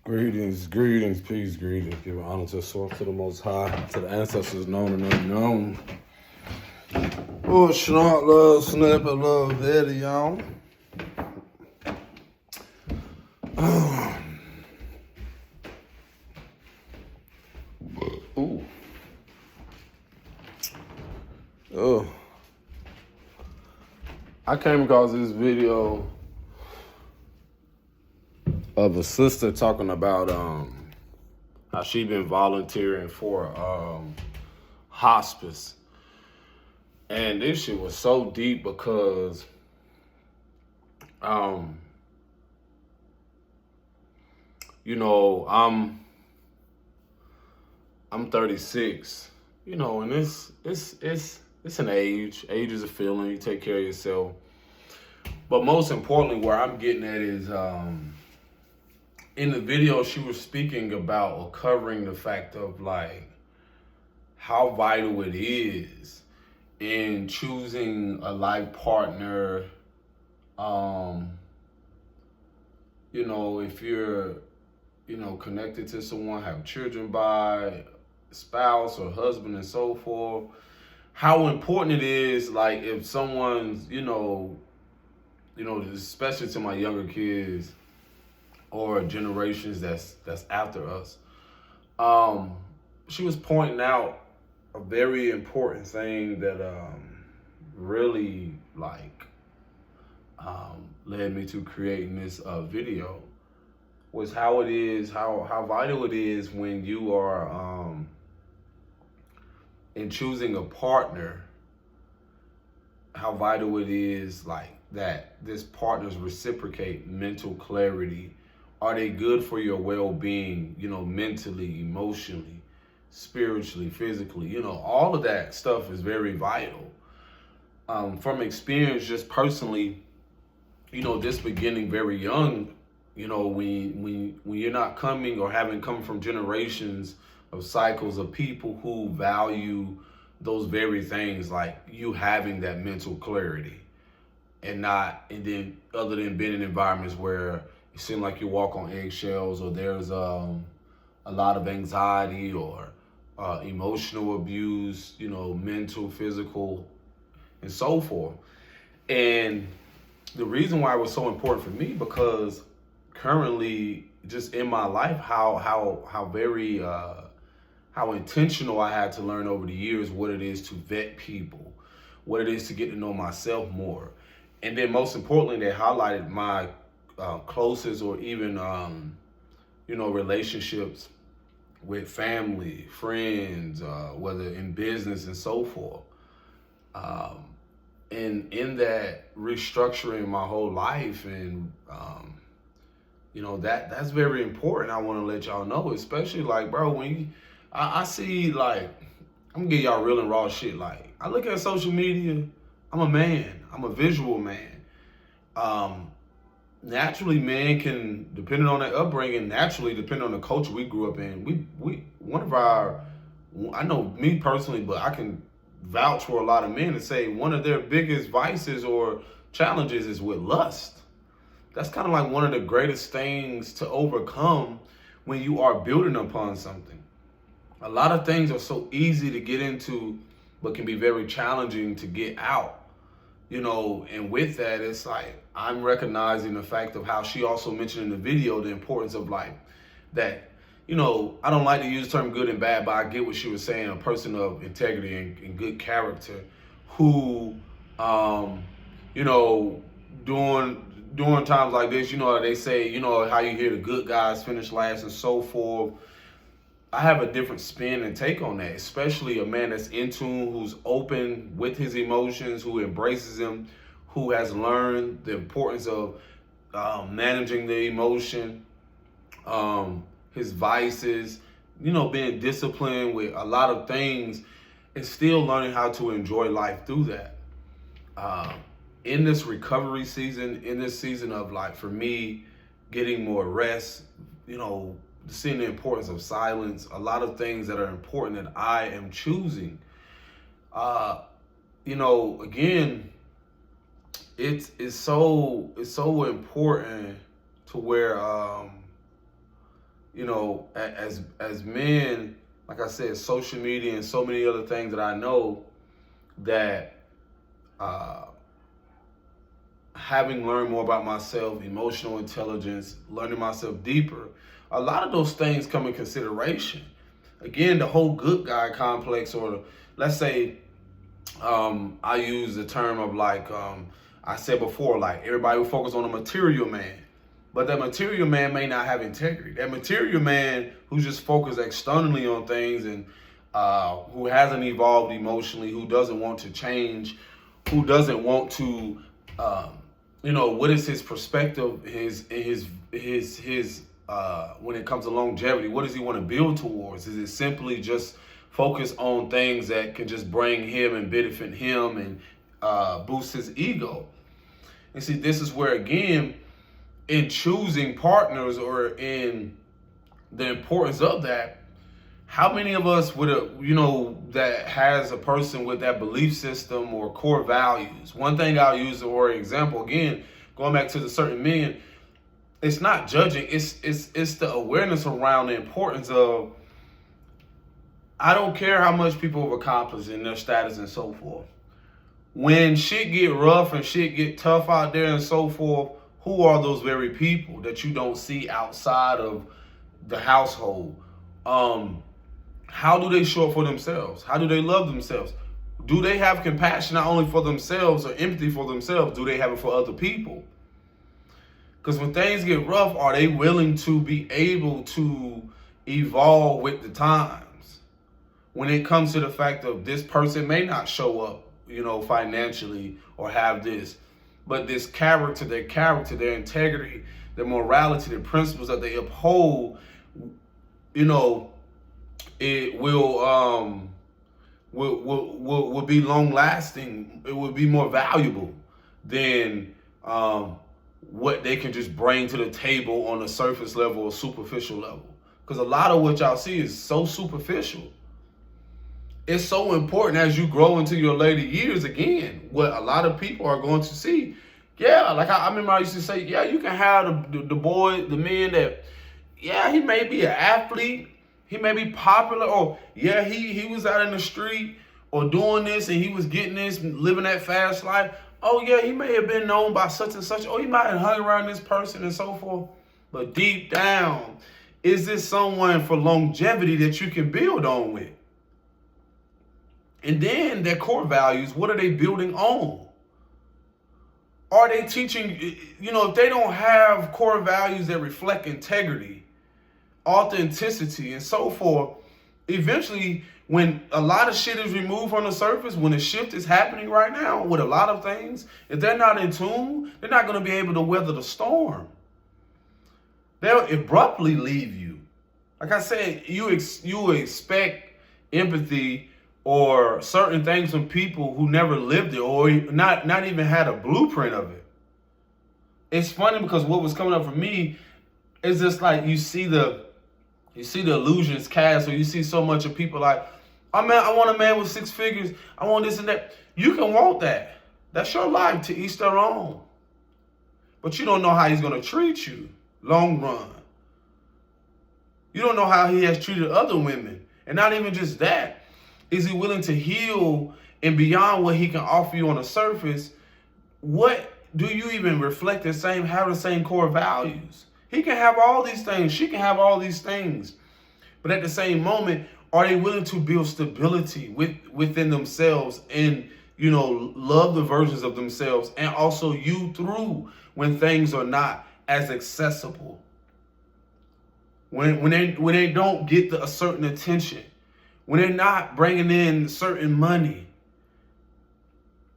Greetings, greetings, peace, greetings. Give honor to the source, to the Most High, to the ancestors known and unknown. Oh, snort, love, snap, and love, daddy, y'all. Ooh. Oh. I came across this video of a sister talking about how she been volunteering for hospice. And this shit was so deep because I'm 36, and it's an age. Age is a feeling. You take care of yourself. But most importantly, where I'm getting at is in the video she was speaking about or covering the fact of like how vital it is in choosing a life partner. If you're connected to someone, have children by spouse or husband and so forth, how important it is, like if someone's, especially to my younger kids or generations that's after us. She was pointing out a very important thing that really led me to creating this video, was how it is, how vital it is when you are in choosing a partner, how vital it is like that this partners reciprocate mental clarity. Are they good for your well-being, mentally, emotionally, spiritually, physically? All of that stuff is very vital. From experience, just personally, this beginning very young, when you're not coming or haven't come from generations of cycles of people who value those very things, like you having that mental clarity, and then other than being in environments where it seems like you walk on eggshells, or there's a lot of anxiety or emotional abuse, mental, physical, and so forth. And the reason why it was so important for me, because currently, just in my life, how very how intentional I had to learn over the years what it is to vet people, what it is to get to know myself more, and then most importantly, they highlighted my closest or even relationships with family, friends, whether in business and so forth. And in that restructuring my whole life, and that's very important. I want to let y'all know, especially like, bro, when I see, like, I'm gonna give y'all real and raw shit. Like, I look at social media, I'm a man, I'm a visual man. Naturally, man can, depending on their upbringing, naturally, depending on the culture we grew up in, I know me personally, but I can vouch for a lot of men and say one of their biggest vices or challenges is with lust. That's kind of like one of the greatest things to overcome when you are building upon something. A lot of things are so easy to get into, but can be very challenging to get out. And with that, it's like I'm recognizing the fact of how she also mentioned in the video the importance of like that. I don't like to use the term good and bad, but I get what she was saying. A person of integrity and good character who, during times like this, they say, how you hear the good guys finish last and so forth. I have a different spin and take on that, especially a man that's in tune, who's open with his emotions, who embraces them, who has learned the importance of managing the emotion, his vices, being disciplined with a lot of things, and still learning how to enjoy life through that. In this recovery season, in this season of, like, for me, getting more rest, seeing the importance of silence, a lot of things that are important that I am choosing. Again, it's so important to where you know, as men, like I said, social media and so many other things that I know that uh, having learned more about myself, emotional intelligence, learning myself deeper, a lot of those things come in consideration. Again, the whole good guy complex, or let's say, I use the term of like, I said before, like everybody will focus on a material man, but that material man may not have integrity. That material man who's just focused externally on things and who hasn't evolved emotionally, who doesn't want to change, who doesn't want to, what is his perspective, his when it comes to longevity? What does he want to build towards? Is it simply just focus on things that can just bring him and benefit him and boost his ego? And see, this is where, again, in choosing partners or in the importance of that, how many of us would, that has a person with that belief system or core values? One thing I'll use for example, again, going back to the certain men, it's not judging, it's the awareness around the importance of, I don't care how much people have accomplished in their status and so forth. When shit get rough and shit get tough out there and so forth, who are those very people that you don't see outside of the household? How do they show up for themselves? How do they love themselves? Do they have compassion not only for themselves or empathy for themselves? Do they have it for other people? Because when things get rough, are they willing to be able to evolve with the times? When it comes to the fact of this person may not show up, financially or have this, but this character, their integrity, their morality, the principles that they uphold, it will be long lasting. It will be more valuable than what they can just bring to the table on a surface level or superficial level. Because a lot of what y'all see is so superficial. It's so important as you grow into your later years, again, what a lot of people are going to see. Yeah, like I remember I used to say, yeah, you can have the boy, the men that, yeah, he may be an athlete, he may be popular, or yeah, he was out in the street or doing this and he was getting this, living that fast life. Oh yeah, he may have been known by such and such. Oh, he might have hung around this person and so forth. But deep down, is this someone for longevity that you can build on with? And then their core values, what are they building on? Are they teaching, if they don't have core values that reflect integrity, authenticity, and so forth, eventually, when a lot of shit is removed from the surface, when a shift is happening right now with a lot of things, if they're not in tune, they're not going to be able to weather the storm. They'll abruptly leave you. Like I said, you expect empathy or certain things from people who never lived it or not even had a blueprint of it. It's funny because what was coming up for me is just like you see the illusions cast, or you see so much of people like, oh man, I want a man with 6 figures. I want this and that. You can want that. That's your life, to each their own. But you don't know how he's going to treat you long run. You don't know how he has treated other women. And not even just that. Is he willing to heal and beyond what he can offer you on the surface? What do you even reflect have the same core values? He can have all these things. She can have all these things. But at the same moment, are they willing to build stability within themselves and, love the versions of themselves and also you through when things are not as accessible? When they don't get a certain attention, when they're not bringing in certain money.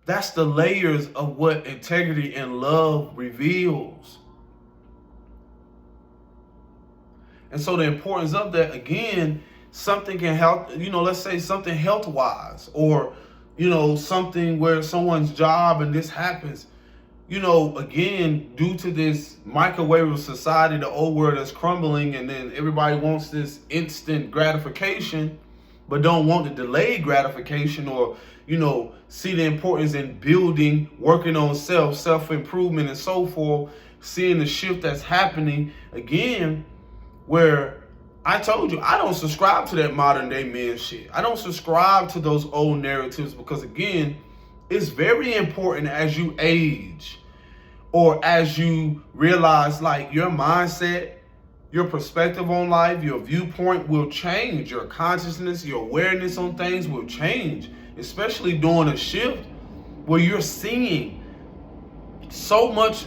That's the layers of what integrity and love reveals. And so the importance of that, again, something can help, let's say something health-wise, or, something where someone's job and this happens, again, due to this microwave of society, the old world is crumbling, and then everybody wants this instant gratification, but don't want the delayed gratification, or, see the importance in building, working on self-improvement and so forth, seeing the shift that's happening again, where I told you, I don't subscribe to that modern day men shit. I don't subscribe to those old narratives because, again, it's very important as you age or as you realize, like, your mindset, your perspective on life, your viewpoint will change. Your consciousness, your awareness on things will change, especially during a shift where you're seeing so much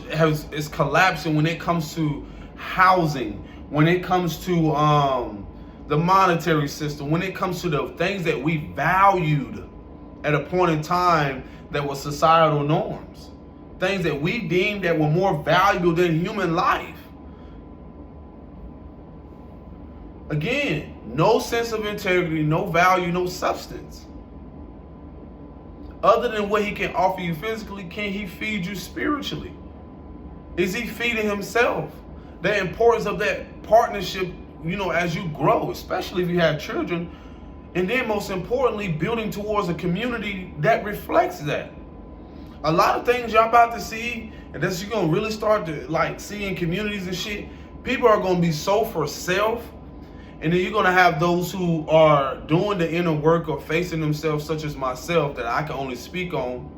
is collapsing when it comes to housing, when it comes to the monetary system, when it comes to the things that we valued at a point in time that were societal norms, things that we deemed that were more valuable than human life. Again, no sense of integrity, no value, no substance. Other than what he can offer you physically, can he feed you spiritually? Is he feeding himself? The importance of that partnership, as you grow, especially if you have children, and then most importantly, building towards a community that reflects that. A lot of things y'all about to see, and that's you're gonna really start to see in communities and shit. People are gonna be so for self, and then you're gonna have those who are doing the inner work or facing themselves, such as myself, that I can only speak on,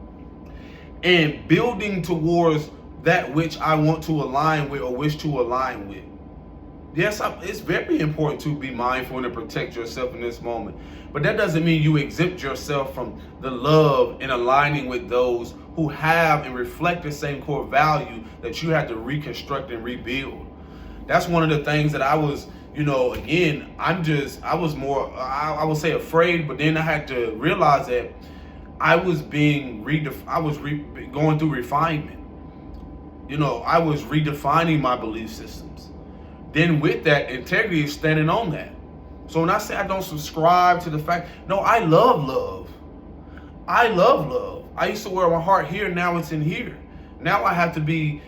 and building towards that which I want to align with or wish to align with. Yes, it's very important to be mindful and to protect yourself in this moment. But that doesn't mean you exempt yourself from the love and aligning with those who have and reflect the same core value that you have to reconstruct and rebuild. That's one of the things that I was, again, I was more, I would say afraid, but then I had to realize that I was being going through refinement. I was redefining my belief systems. Then with that, integrity is standing on that. So when I say I don't subscribe to the fact, no, I love love. I love love. I used to wear my heart here, now it's in here. Now I have to be,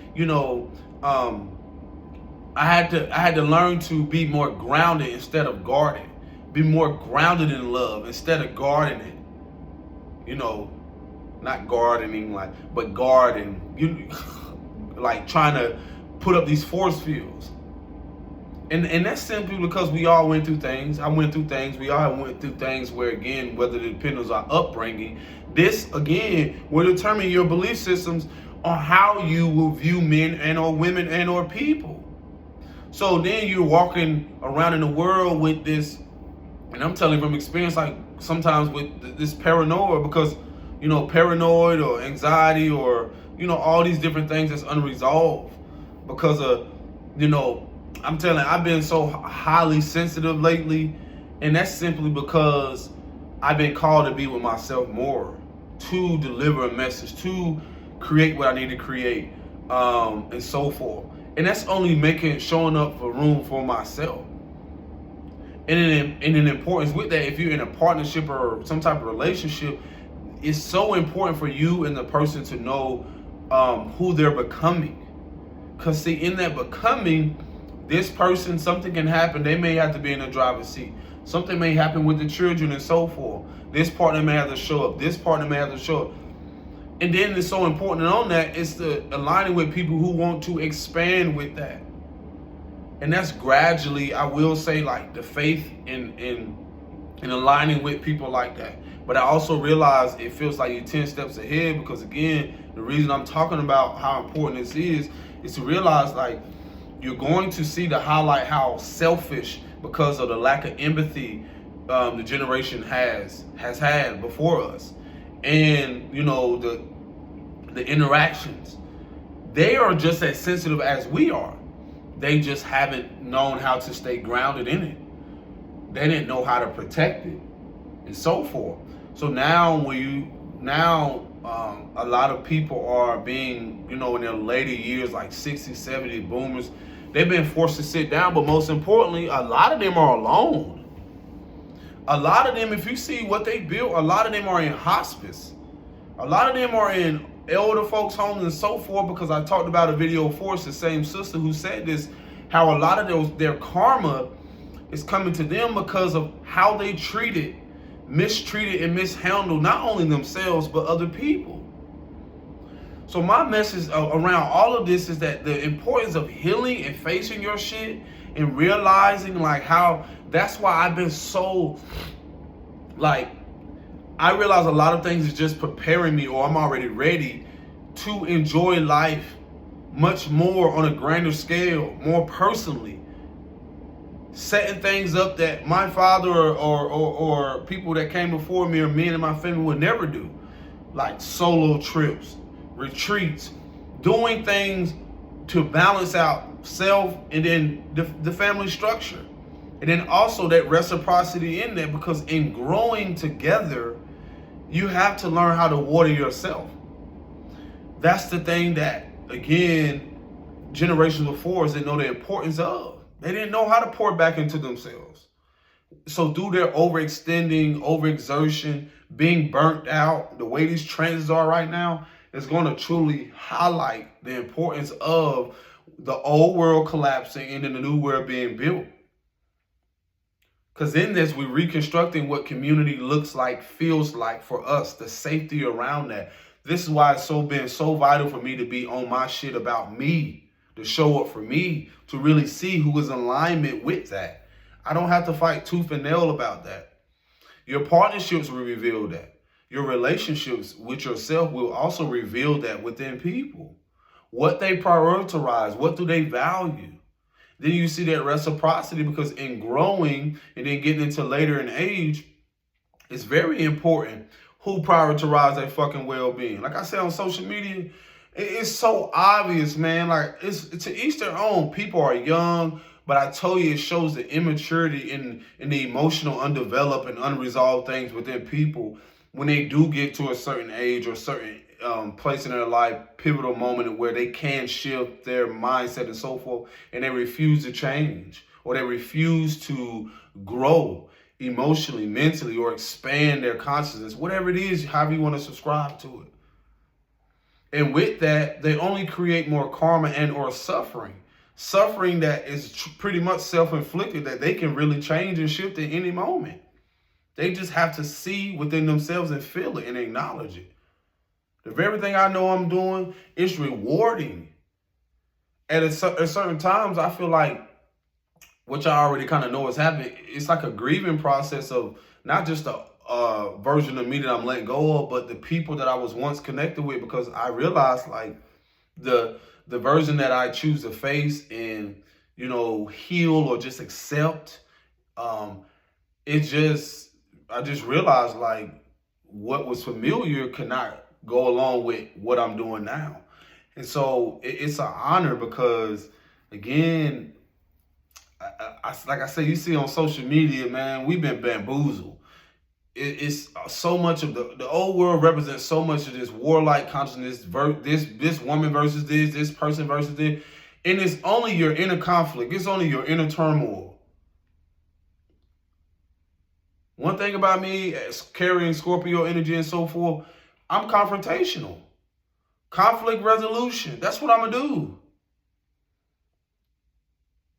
I had to learn to be more grounded instead of guarded. Be more grounded in love instead of guarding it. Not gardening but guarding. Like trying to put up these force fields. And that's simply because we all went through things. I went through things. We all went through things where, again, whether it depends on our upbringing, this, again, will determine your belief systems on how you will view men and or women and or people. So then you're walking around in the world with this, and I'm telling you from experience, like sometimes with this paranoia, because, paranoid or anxiety or, all these different things that's unresolved because of, I'm telling you, I've been so highly sensitive lately, and that's simply because I've been called to be with myself more, to deliver a message, to create what I need to create, and so forth. And that's only showing up for room for myself. And in importance with that, if you're in a partnership or some type of relationship, it's so important for you and the person to know who they're becoming. Because see, in that becoming, this person, something can happen. They may have to be in the driver's seat. Something may happen with the children and so forth. This partner may have to show up. This partner may have to show up. And then it's so important on that is to aligning with people who want to expand with that. And that's gradually, I will say, like the faith in aligning with people like that. But I also realize it feels like you're 10 steps ahead because, again, the reason I'm talking about how important this is to realize, like, you're going to see the highlight how selfish, because of the lack of empathy the generation has had before us. And, the interactions. They are just as sensitive as we are. They just haven't known how to stay grounded in it. They didn't know how to protect it and so forth. So now a lot of people are being, in their later years, like 60, 70 boomers, they've been forced to sit down, but most importantly, a lot of them are alone. A lot of them, if you see what they built, a lot of them are in hospice. A lot of them are in elder folks' homes and so forth, because I talked about a video before, it's the same sister who said this, how a lot of their karma is coming to them because of how they mistreated and mishandled not only themselves, but other people. So my message around all of this is that the importance of healing and facing your shit and realizing like how that's why I've been so like I realize a lot of things is just preparing me, or I'm already ready to enjoy life much more on a grander scale, more personally. Setting things up that my father or people that came before me or me and my family would never do. Like solo trips, retreats, doing things to balance out self and then the family structure. And then also that reciprocity in there, because in growing together, you have to learn how to water yourself. That's the thing that, again, generations before us didn't know the importance of. They didn't know how to pour back into themselves. So through their overextending, overexertion, being burnt out, the way these trends are right now, is going to truly highlight the importance of the old world collapsing and then the new world being built. Because in this, we're reconstructing what community looks like, feels like for us, the safety around that. This is why it's been so vital for me to be on my shit about me, to show up for me, to really see who is in alignment with that. I don't have to fight tooth and nail about that. Your partnerships will reveal that. Your relationships with yourself will also reveal that within people. What they prioritize, what do they value? Then you see that reciprocity, because in growing and then getting into later in age, it's very important who prioritize their fucking well-being. Like I said on social media, it's so obvious, man. Like it's to each their own. People are young, but I told you it shows the immaturity in the emotional, undeveloped, and unresolved things within people when they do get to a certain age or certain place in their life, pivotal moment where they can shift their mindset and so forth, and they refuse to change, or they refuse to grow emotionally, mentally, or expand their consciousness, whatever it is, however you want to subscribe to it. And with that, they only create more karma and or suffering. Suffering that is pretty much self-inflicted, that they can really change and shift at any moment. They just have to see within themselves and feel it and acknowledge it. The very thing I know I'm doing is rewarding. At certain times, I feel like, which I already kind of know is happening, it's like a grieving process of not just a version of me that I'm letting go of, but the people that I was once connected with, because I realized like the version that I choose to face and, you know, heal or just accept, I just realized like what was familiar could not go along with what I'm doing now. And so it's an honor because, again, like I said, you see on social media, man, we've been bamboozled. It's so much of the old world represents so much of this warlike consciousness, this woman versus this person versus this. And it's only your inner conflict. It's only your inner turmoil. One thing about me, as carrying Scorpio energy and so forth, I'm confrontational. Conflict resolution. That's what I'm going to do.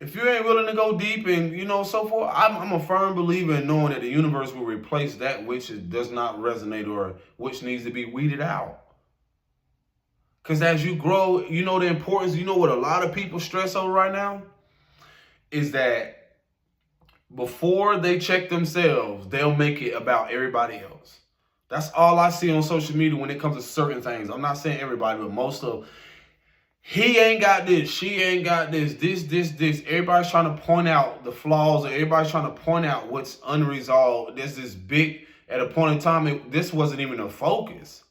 If you ain't willing to go deep and, you know, so forth, I'm a firm believer in knowing that the universe will replace that which does not resonate or which needs to be weeded out. Because as you grow, you know the importance, you know what a lot of people stress over right now? Is that before they check themselves, they'll make it about everybody else. That's all I see on social media when it comes to certain things. I'm not saying everybody, but most of, he ain't got this, she ain't got this. Everybody's trying to point out the flaws, or everybody's trying to point out what's unresolved. There's this big, at a point in time, this wasn't even a focus.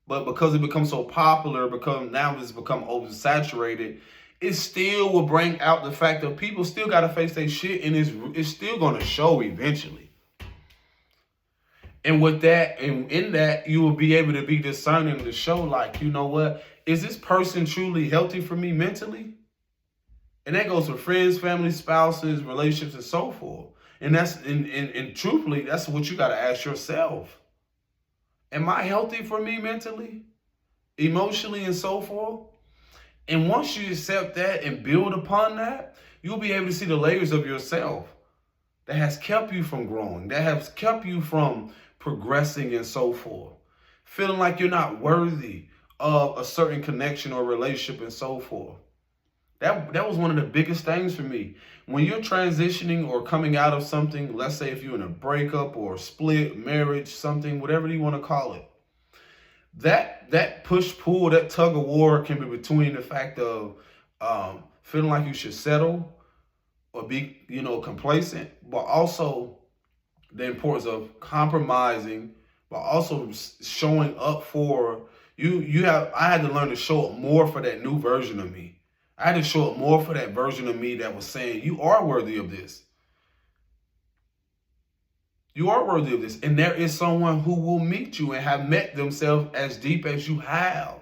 But because it becomes so popular, now it's become oversaturated, it still will bring out the fact that people still got to face their shit, and it's still going to show eventually. And with that, and in that, you will be able to be discerning to show, like, you know what? Is this person truly healthy for me mentally? And that goes for friends, family, spouses, relationships, and so forth. And that's and truthfully, that's what you got to ask yourself. Am I healthy for me mentally, emotionally, and so forth? And once you accept that and build upon that, you'll be able to see the layers of yourself that has kept you from growing, that has kept you from progressing and so forth. Feeling like you're not worthy of a certain connection or relationship and so forth. That was one of the biggest things for me. When you're transitioning or coming out of something, let's say if you're in a breakup or a split, marriage, something, whatever you want to call it, that push pull, that tug of war can be between the fact of feeling like you should settle or be, complacent, but also the importance of compromising, but also showing up for you. I had to learn to show up more for that new version of me. I had to show up more for that version of me that was saying, you are worthy of this. You are worthy of this. And there is someone who will meet you and have met themselves as deep as you have.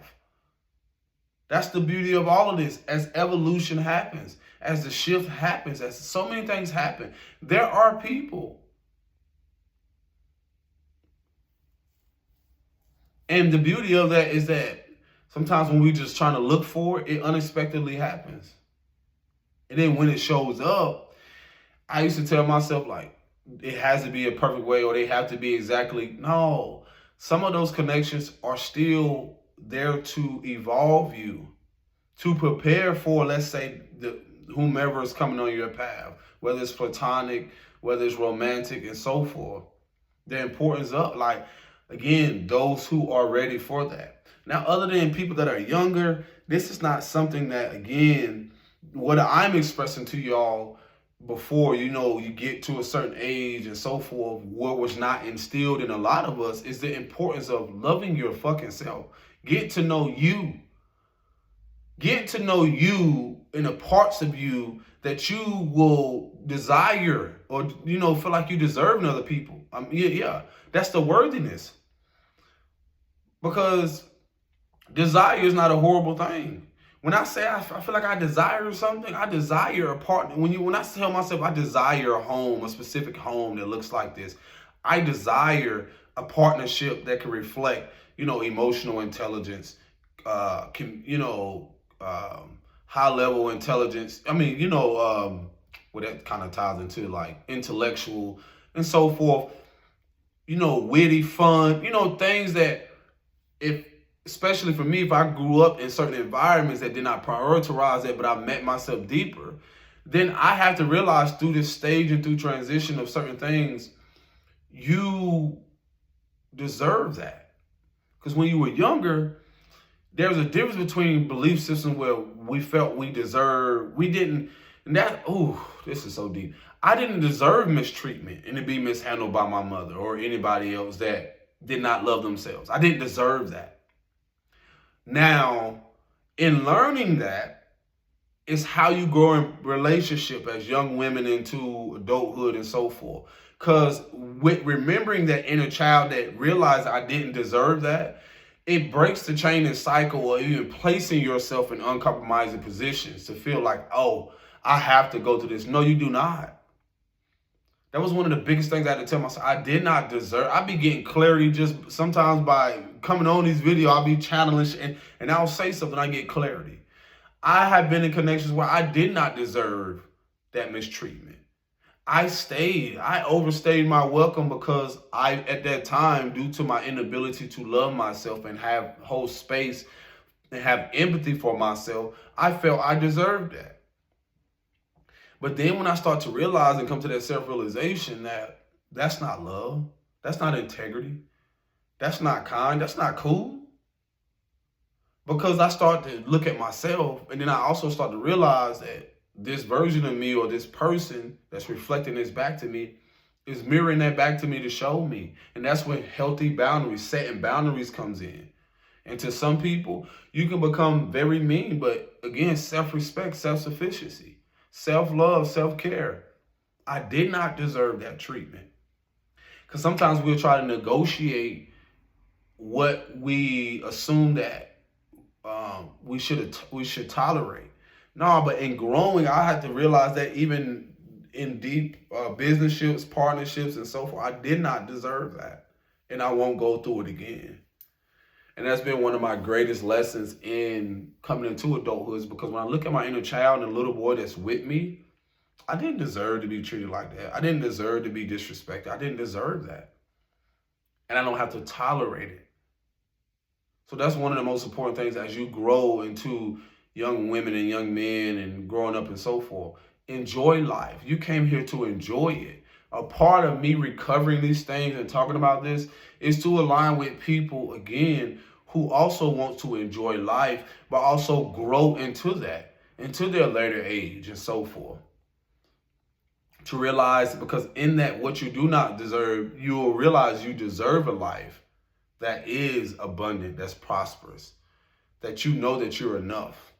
That's the beauty of all of this. As evolution happens, as the shift happens, as so many things happen, there are people. And the beauty of that is that sometimes when we're just trying to look for it, it unexpectedly happens. And then when it shows up, I used to tell myself, like, it has to be a perfect way or they have to be exactly. No, some of those connections are still there to evolve you, to prepare for, let's say, whomever is coming on your path, whether it's platonic, whether it's romantic, and so forth. The importance of, like, again, those who are ready for that. Now, other than people that are younger, this is not something that, again, what I'm expressing to y'all before, you get to a certain age and so forth, what was not instilled in a lot of us is the importance of loving your fucking self. Get to know you. Get to know you in the parts of you that you will desire or, feel like you deserve in other people. Yeah, that's the worthiness. Because desire is not a horrible thing. When I say I feel like I desire something, I desire a partner. When I tell myself I desire a home, a specific home that looks like this, I desire a partnership that can reflect, emotional intelligence, high level intelligence. I mean, what that kind of ties into, like intellectual and so forth. Witty, fun. Things that especially for me, if I grew up in certain environments that did not prioritize it, but I met myself deeper, then I have to realize through this stage and through transition of certain things, you deserve that. Because when you were younger, there was a difference between belief systems where we felt we didn't, this is so deep. I didn't deserve mistreatment and to be mishandled by my mother or anybody else that did not love themselves. I didn't deserve that. Now, in learning that, is how you grow in relationship as young women into adulthood and so forth. Because with remembering that inner child that realized I didn't deserve that, it breaks the chain and cycle of even placing yourself in uncompromising positions to feel like, oh, I have to go through this. No, you do not. That was one of the biggest things I had to tell myself. I did not deserve. I be getting clarity just sometimes by coming on these videos. I'll be channeling and I'll say something, I get clarity. I have been in connections where I did not deserve that mistreatment. I overstayed my welcome because at that time, due to my inability to love myself and hold space and have empathy for myself, I felt I deserved that. But then when I start to realize and come to that self-realization that that's not love, that's not integrity, that's not kind, that's not cool. Because I start to look at myself, and then I also start to realize that this version of me or this person that's reflecting this back to me is mirroring that back to me to show me. And that's when healthy boundaries, setting boundaries comes in. And to some people, you can become very mean, but again, self-respect, self-sufficiency. Self-love, self-care. I did not deserve that treatment. Because sometimes we'll try to negotiate what we assume that we should tolerate. No, but in growing, I had to realize that even in deep business partnerships and so forth, I did not deserve that. And I won't go through it again. And that's been one of my greatest lessons in coming into adulthood, because when I look at my inner child and the little boy that's with me, I didn't deserve to be treated like that. I didn't deserve to be disrespected. I didn't deserve that. And I don't have to tolerate it. So that's one of the most important things as you grow into young women and young men and growing up and so forth. Enjoy life. You came here to enjoy it. A part of me recovering these things and talking about this is to align with people, again, who also want to enjoy life, but also grow into that, into their later age and so forth. To realize, because in that, what you do not deserve, you will realize you deserve a life that is abundant, that's prosperous, that you know that you're enough,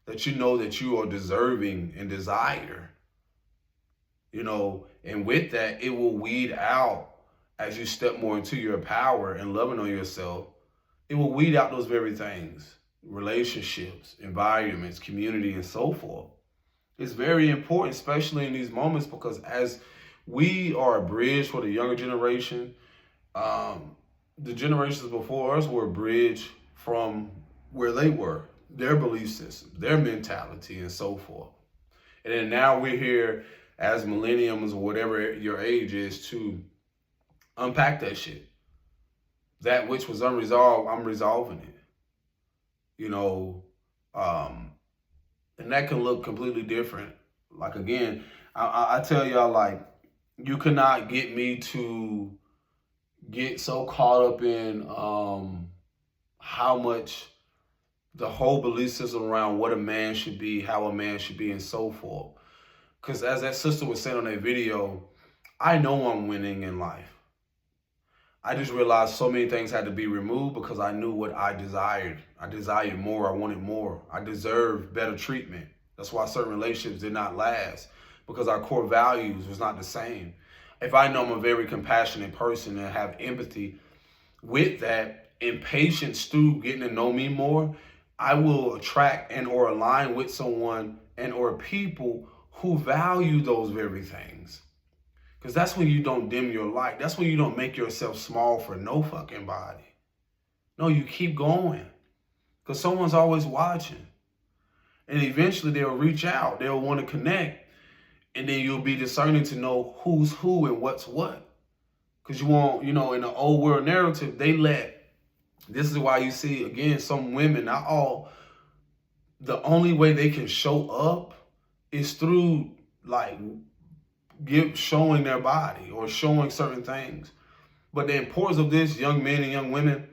that you know that you are deserving and desire. And with that, it will weed out as you step more into your power and loving on yourself. It will weed out those very things, relationships, environments, community, and so forth. It's very important, especially in these moments, because as we are a bridge for the younger generation, the generations before us were a bridge from where they were, their belief system, their mentality, and so forth. And then now we're here as millenniums or whatever your age is to unpack that shit. That which was unresolved, I'm resolving it. And that can look completely different. Like, again, I tell y'all, like, you cannot get me to get so caught up in how much the whole belief system around what a man should be, how a man should be, and so forth. Because as that sister was saying on that video, I know I'm winning in life. I just realized so many things had to be removed because I knew what I desired. I desired more. I wanted more. I deserved better treatment. That's why certain relationships did not last, because our core values was not the same. If I know I'm a very compassionate person and have empathy with that and patience through getting to know me more, I will attract and or align with someone and or people who value those very things. Because that's when you don't dim your light. That's when you don't make yourself small for no fucking body. No, you keep going. Because someone's always watching. And eventually they'll reach out. They'll want to connect. And then you'll be discerning to know who's who and what's what. Because you won't, in the old world narrative, this is why you see, again, some women, not all, the only way they can show up is through, like, showing their body or showing certain things. But the importance of this, young men and young women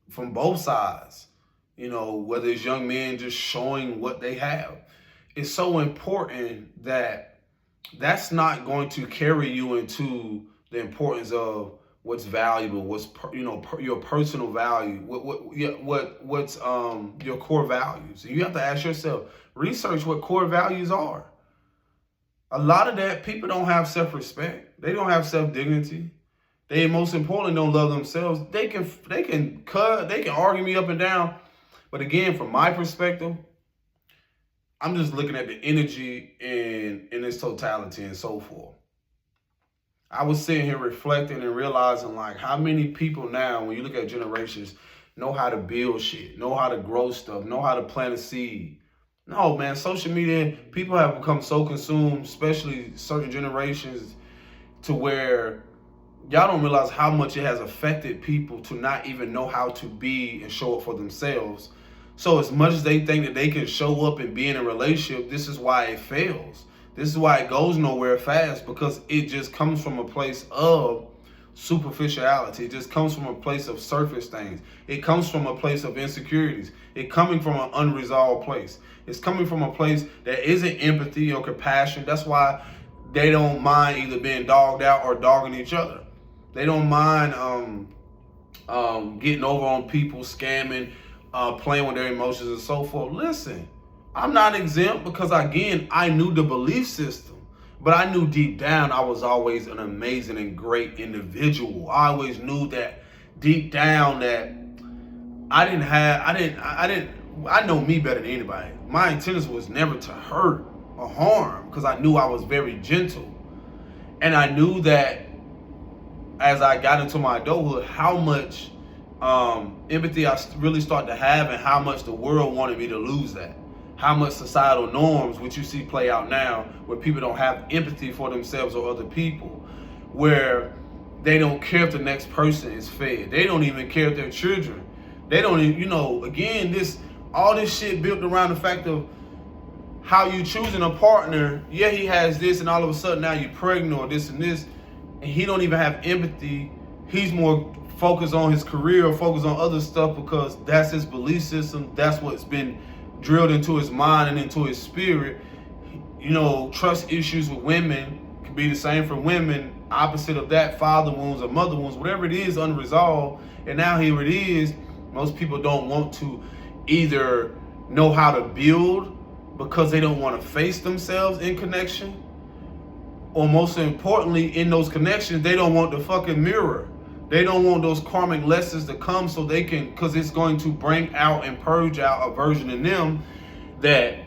from both sides, whether it's young men just showing what they have, it's so important that that's not going to carry you into the importance of what's valuable, what's your personal value, what's your core values. And you have to ask yourself, research what core values are. A lot of that, people don't have self-respect. They don't have self-dignity. They, most importantly, don't love themselves. They can argue me up and down. But again, from my perspective, I'm just looking at the energy in its totality and so forth. I was sitting here reflecting and realizing, like, how many people now, when you look at generations, know how to build shit, know how to grow stuff, know how to plant a seed. No, man, social media, people have become so consumed, especially certain generations, to where y'all don't realize how much it has affected people to not even know how to be and show up for themselves. So as much as they think that they can show up and be in a relationship, this is why it fails. This is why it goes nowhere fast, because it just comes from a place of superficiality. It just comes from a place of surface things. It comes from a place of insecurities. It coming from an unresolved place. It's coming from a place that isn't empathy or compassion. That's why they don't mind either being dogged out or dogging each other. They don't mind getting over on people, scamming, playing with their emotions and so forth. Listen, I'm not exempt, because again, I knew the belief system. But I knew deep down I was always an amazing and great individual. I always knew that deep down that I know me better than anybody. My intention was never to hurt or harm, because I knew I was very gentle. And I knew that as I got into my adulthood, how much empathy I really started to have, and how much the world wanted me to lose that. How much societal norms, which you see play out now, where people don't have empathy for themselves or other people, where they don't care if the next person is fed. They don't even care if their children They don't even, again, all this shit built around the fact of how you choosing a partner. Yeah, he has this, and all of a sudden now you're pregnant or this and this, and he don't even have empathy. He's more focused on his career or focused on other stuff because that's his belief system. That's what's been drilled into his mind and into his spirit. Trust issues with women can be the same for women. Opposite of that, father wounds or mother wounds, whatever it is, unresolved. And now here it is. Most people don't want to either know how to build because they don't want to face themselves in connection, or most importantly, in those connections, they don't want the fucking mirror. They don't want those karmic lessons to come so they can, because it's going to bring out and purge out a version in them that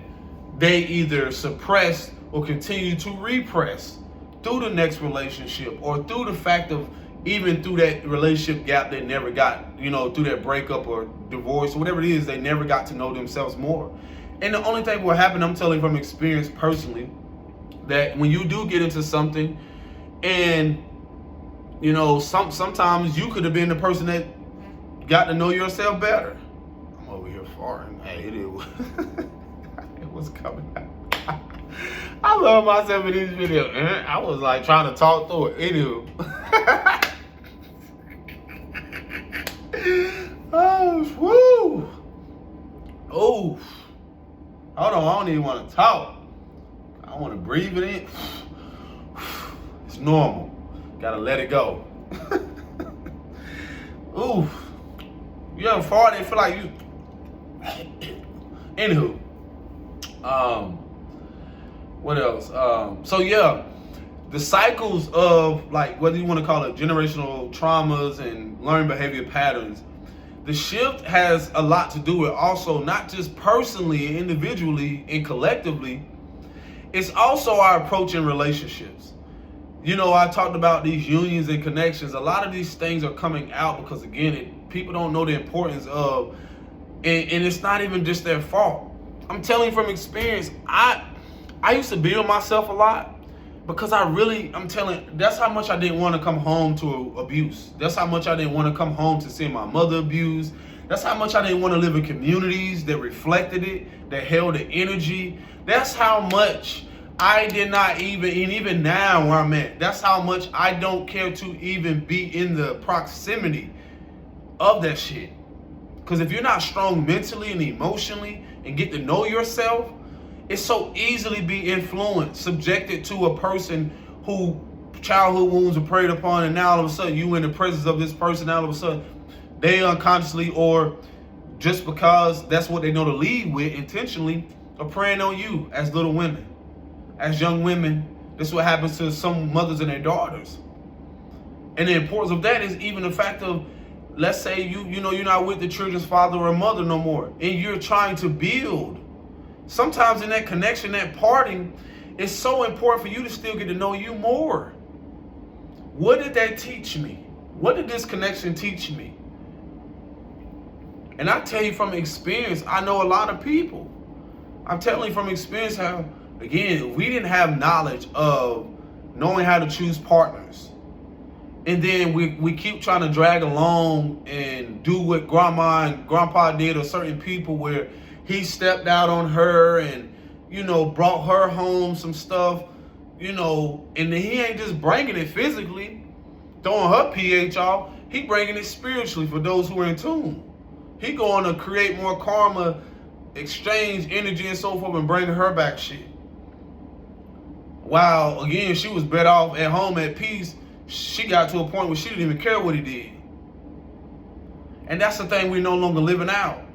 they either suppress or continue to repress through the next relationship, or through the fact of even through that relationship gap they never got, through that breakup or divorce or whatever it is, they never got to know themselves more. And the only thing will happen, I'm telling you from experience personally, that when you do get into something and, sometimes you could have been the person that got to know yourself better. I'm over here farting. Hey, it was coming out. I love myself in these videos. I was like trying to talk through it. Anywho. Oh, woo. Oh. Hold on, I don't even want to talk. I want to breathe it in. It's normal. Gotta let it go. Ooh. You ever fart and feel like you... Anywho. What else? So yeah, the cycles of, like, whether you want to call it generational traumas and learned behavior patterns, the shift has a lot to do with also not just personally and individually and collectively, it's also our approach in relationships. I talked about these unions and connections. A lot of these things are coming out because, again, people don't know the importance of, and it's not even just their fault. I'm telling you from experience, I used to build myself a lot because that's how much I didn't want to come home to abuse. That's how much I didn't want to come home to see my mother abused. That's how much I didn't want to live in communities that reflected it, that held the energy. That's how much I did not even now where I'm at, that's how much I don't care to even be in the proximity of that shit. Because if you're not strong mentally and emotionally and get to know yourself, it's so easily be influenced, subjected to a person who childhood wounds are preyed upon, and now all of a sudden you in the presence of this person, all of a sudden they unconsciously, or just because that's what they know to lead with intentionally, are preying on you as little women, as young women. This is what happens to some mothers and their daughters. And the importance of that is even the fact of, let's say you're not with the children's father or mother no more, and you're trying to build. Sometimes in that connection, that parting, it's so important for you to still get to know you more. What did that teach me? What did this connection teach me? And I tell you from experience, I know a lot of people. I'm telling you from experience how, again, we didn't have knowledge of knowing how to choose partners. And then we keep trying to drag along and do what grandma and grandpa did, or certain people where he stepped out on her and, brought her home some stuff, and then he ain't just bringing it physically, throwing her pH off. He bringing it spiritually for those who are in tune. He going to create more karma, exchange energy and so forth, and bring her back shit. While, again, she was better off at home at peace, she got to a point where she didn't even care what he did. And that's the thing we're no longer living out.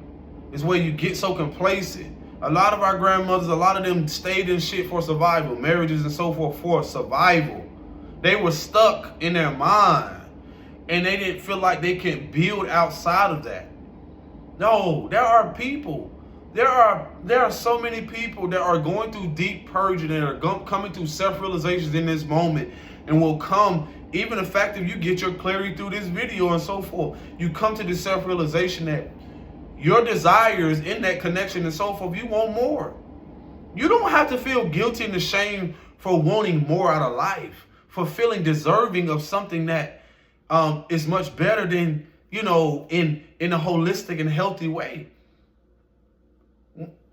Is where you get so complacent. A lot of our grandmothers, a lot of them stayed in shit for survival, marriages and so forth for survival. They were stuck in their mind, and they didn't feel like they can build outside of that. No, there are people. There are so many people that are going through deep purging and are coming through self-realizations in this moment, and will come, even the fact that you get your clarity through this video and so forth, you come to the self-realization that your desires in that connection and so forth, you want more. You don't have to feel guilty and ashamed for wanting more out of life, for feeling deserving of something that is much better than in a holistic and healthy way.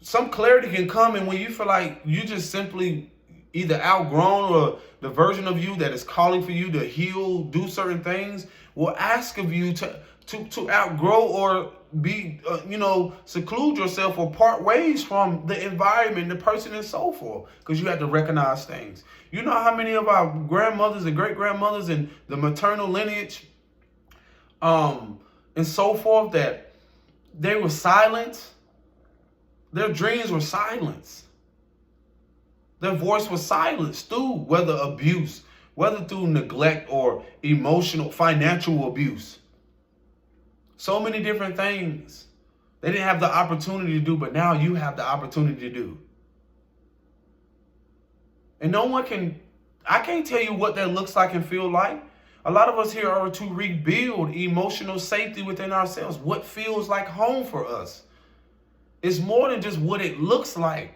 Some clarity can come, and when you feel like you just simply either outgrown, or the version of you that is calling for you to heal, do certain things, will ask of you to outgrow or be, seclude yourself or part ways from the environment, the person, and so forth, because you have to recognize things. You know how many of our grandmothers and great grandmothers and the maternal lineage, and so forth, that they were silent. Their dreams were silenced. Their voice was silenced through whether abuse, whether through neglect or emotional, financial abuse. So many different things they didn't have the opportunity to do, but now you have the opportunity to do. And I can't tell you what that looks like and feel like. A lot of us here are to rebuild emotional safety within ourselves. What feels like home for us? It's more than just what it looks like.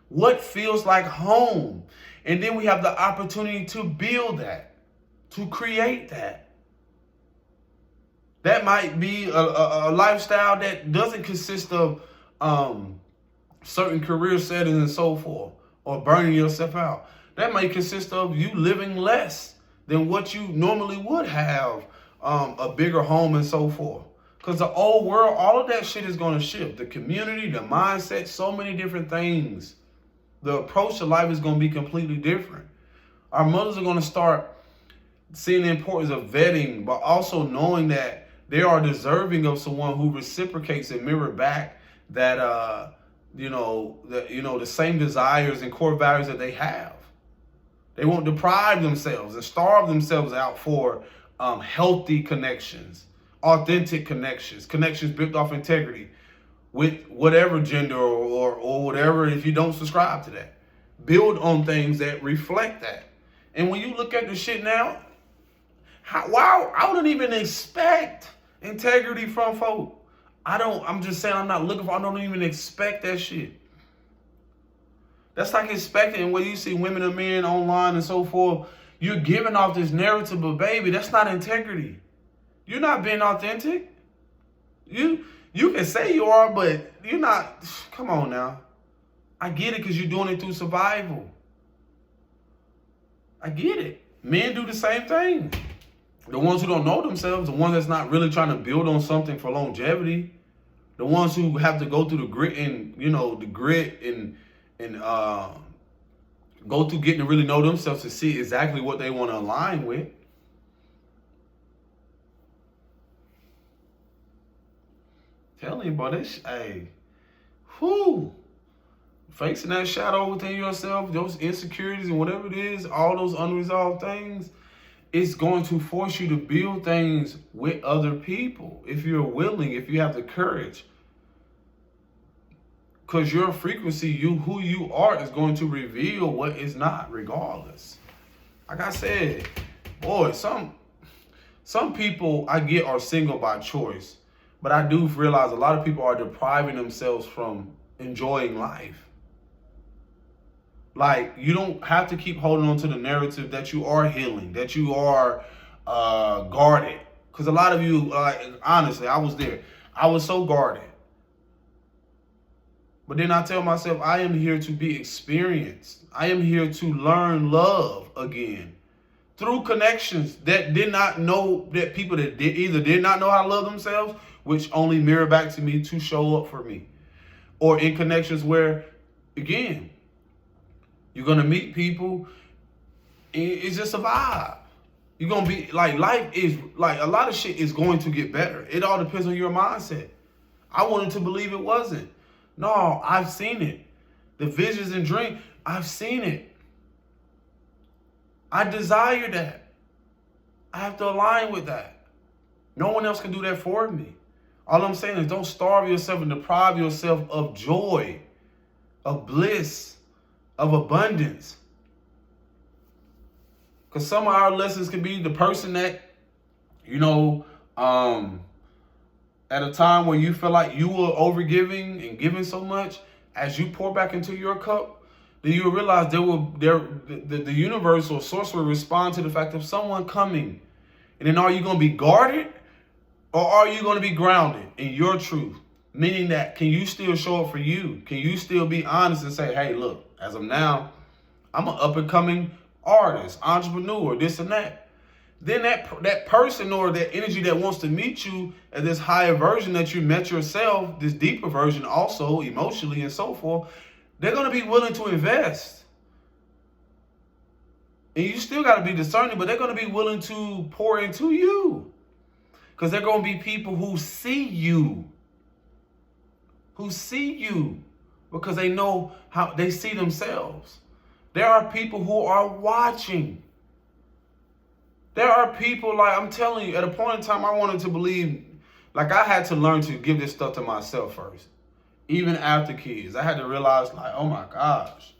What feels like home? And then we have the opportunity to build that, to create that. That might be a lifestyle that doesn't consist of certain career settings and so forth, or burning yourself out. That might consist of you living less than what you normally would have, a bigger home and so forth. Because the old world, all of that shit is going to shift. The community, the mindset, so many different things. The approach to life is going to be completely different. Our mothers are going to start seeing the importance of vetting, but also knowing that they are deserving of someone who reciprocates and mirror back that, the same desires and core values that they have. They won't deprive themselves and starve themselves out for healthy connections, authentic connections built off integrity with whatever gender or whatever, if you don't subscribe to that. Build on things that reflect that. And when you look at the shit now, I wouldn't even expect integrity from folk. I'm just saying, I'm not looking for, I don't even expect that shit. That's like expecting when you see women and men online and so forth, you're giving off this narrative, but baby, that's not integrity. You're not being authentic. You can say you are, but you're not. Come on now. I get it, because you're doing it through survival. I get it. Men do the same thing. The ones who don't know themselves, the ones that's not really trying to build on something for longevity, the ones who have to go through the grit and go through getting to really know themselves to see exactly what they want to align with. Tell him, but facing that shadow within yourself, those insecurities and whatever it is, all those unresolved things, it's going to force you to build things with other people. If you're willing, if you have the courage. Because your frequency, who you are, is going to reveal what is not, regardless. Like I said, boy, some people I get are single by choice. But I do realize a lot of people are depriving themselves from enjoying life. Like, you don't have to keep holding on to the narrative that you are healing, that you are guarded. Because a lot of you, honestly, I was there. I was so guarded. But then I tell myself, I am here to be experienced. I am here to learn love again. Through connections that did not know, that people that either did not know how to love themselves, which only mirror back to me to show up for me. Or in connections where, again, you're going to meet people, it's just a vibe. You're going to be, life is, a lot of shit is going to get better. It all depends on your mindset. I wanted to believe it wasn't. No, I've seen it. The visions and dreams, I've seen it. I desire that. I have to align with that. No one else can do that for me. All I'm saying is don't starve yourself and deprive yourself of joy, of bliss, of abundance. Because some of our lessons can be the person that, at a time where you feel like you were overgiving and giving so much, as you pour back into your cup, then you'll realize the universe or source will respond to the fact of someone coming. And then are you going to be guarded? Or are you going to be grounded in your truth? Meaning that, can you still show up for you? Can you still be honest and say, hey, look, as of now, I'm an up and coming artist, entrepreneur, this and that. Then that person or that energy that wants to meet you at this higher version that you met yourself, this deeper version also emotionally and so forth, they're going to be willing to invest. And you still got to be discerning, but they're going to be willing to pour into you. Because they're going to be people who see you. Because they know how they see themselves. There are people who are watching. There are people, like, I'm telling you, at a point in time, I wanted to believe, like, I had to learn to give this stuff to myself first. Even after kids, I had to realize, like, oh my gosh,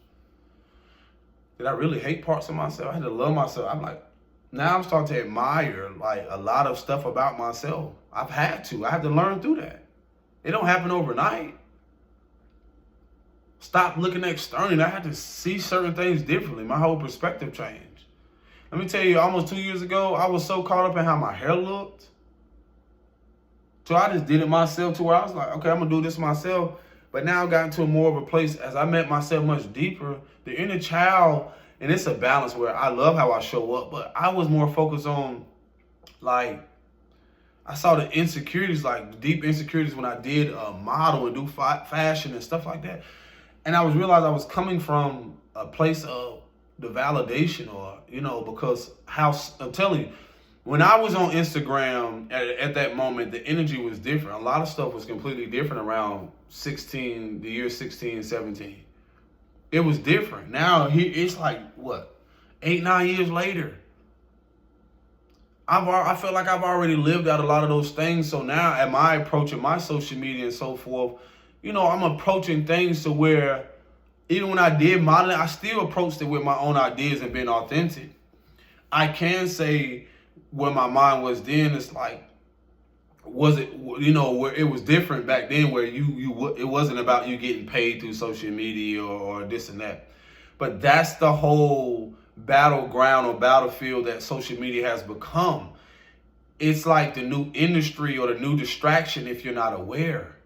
did I really hate parts of myself? I had to love myself. I'm like, now I'm starting to admire, like, a lot of stuff about myself. I had to learn through that. It don't happen overnight. Stop looking externally. I had to see certain things differently. My whole perspective changed. Let me tell you, almost 2 years ago, I was so caught up in how my hair looked. So I just did it myself to where I was like, okay, I'm going to do this myself. But now I got into more of a place as I met myself much deeper. The inner child, and it's a balance where I love how I show up, but I was more focused on, like, I saw the insecurities, like deep insecurities when I did model and do fashion and stuff like that. And I was realizing I was coming from a place of the validation, or, because I'm telling you, when I was on Instagram at that moment, the energy was different. A lot of stuff was completely different around the year 16, 17. It was different. Now it's like, what, 8, 9 years later. I feel like I've already lived out a lot of those things. So now am I approaching my social media and so forth, I'm approaching things to where even when I did modeling, I still approached it with my own ideas and being authentic. I can say where my mind was then, it's like, was it, where it was different back then, where it wasn't about you getting paid through social media or this and that. But that's the whole battleground or battlefield that social media has become. It's like the new industry or the new distraction if you're not aware.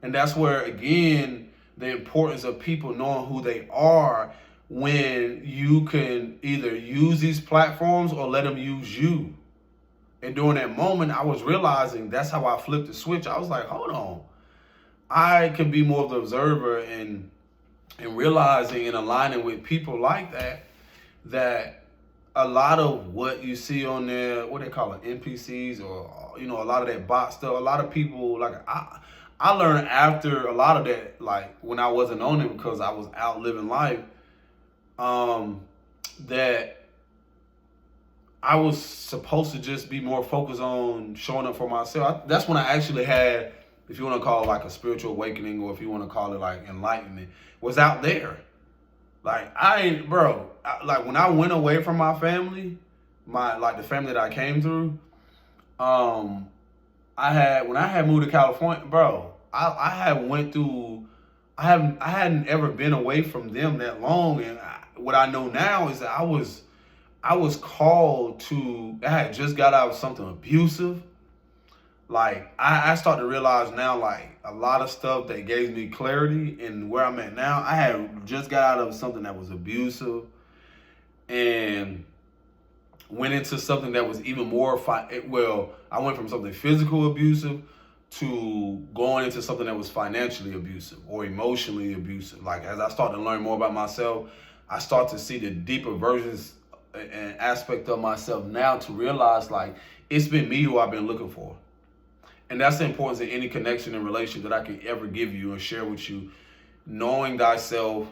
And that's where, again, the importance of people knowing who they are, when you can either use these platforms or let them use you. And during that moment, I was realizing that's how I flipped the switch. I was like, hold on. I can be more of the observer and realizing and aligning with people like that a lot of what you see on there, what they call it, NPCs, or, a lot of that bot stuff, a lot of people, like, I learned after a lot of that, like, when I wasn't on it because I was out living life, that I was supposed to just be more focused on showing up for myself. That's when I actually had, if you want to call it like a spiritual awakening, or if you want to call it like enlightenment, was out there. Like, when I went away from my family, the family that I came through, when I had moved to California, I hadn't ever been away from them that long. And what I know now is that I was called to, I had just got out of something abusive. Like, I started to realize now, like, a lot of stuff that gave me clarity and where I'm at now, I had just got out of something that was abusive and went into something that was even more, I went from something physical abusive to going into something that was financially abusive or emotionally abusive. Like, as I started to learn more about myself, I start to see the deeper versions and aspect of myself now, to realize, like, it's been me who I've been looking for. And that's the importance of any connection and relationship that I can ever give you and share with you. Knowing thyself,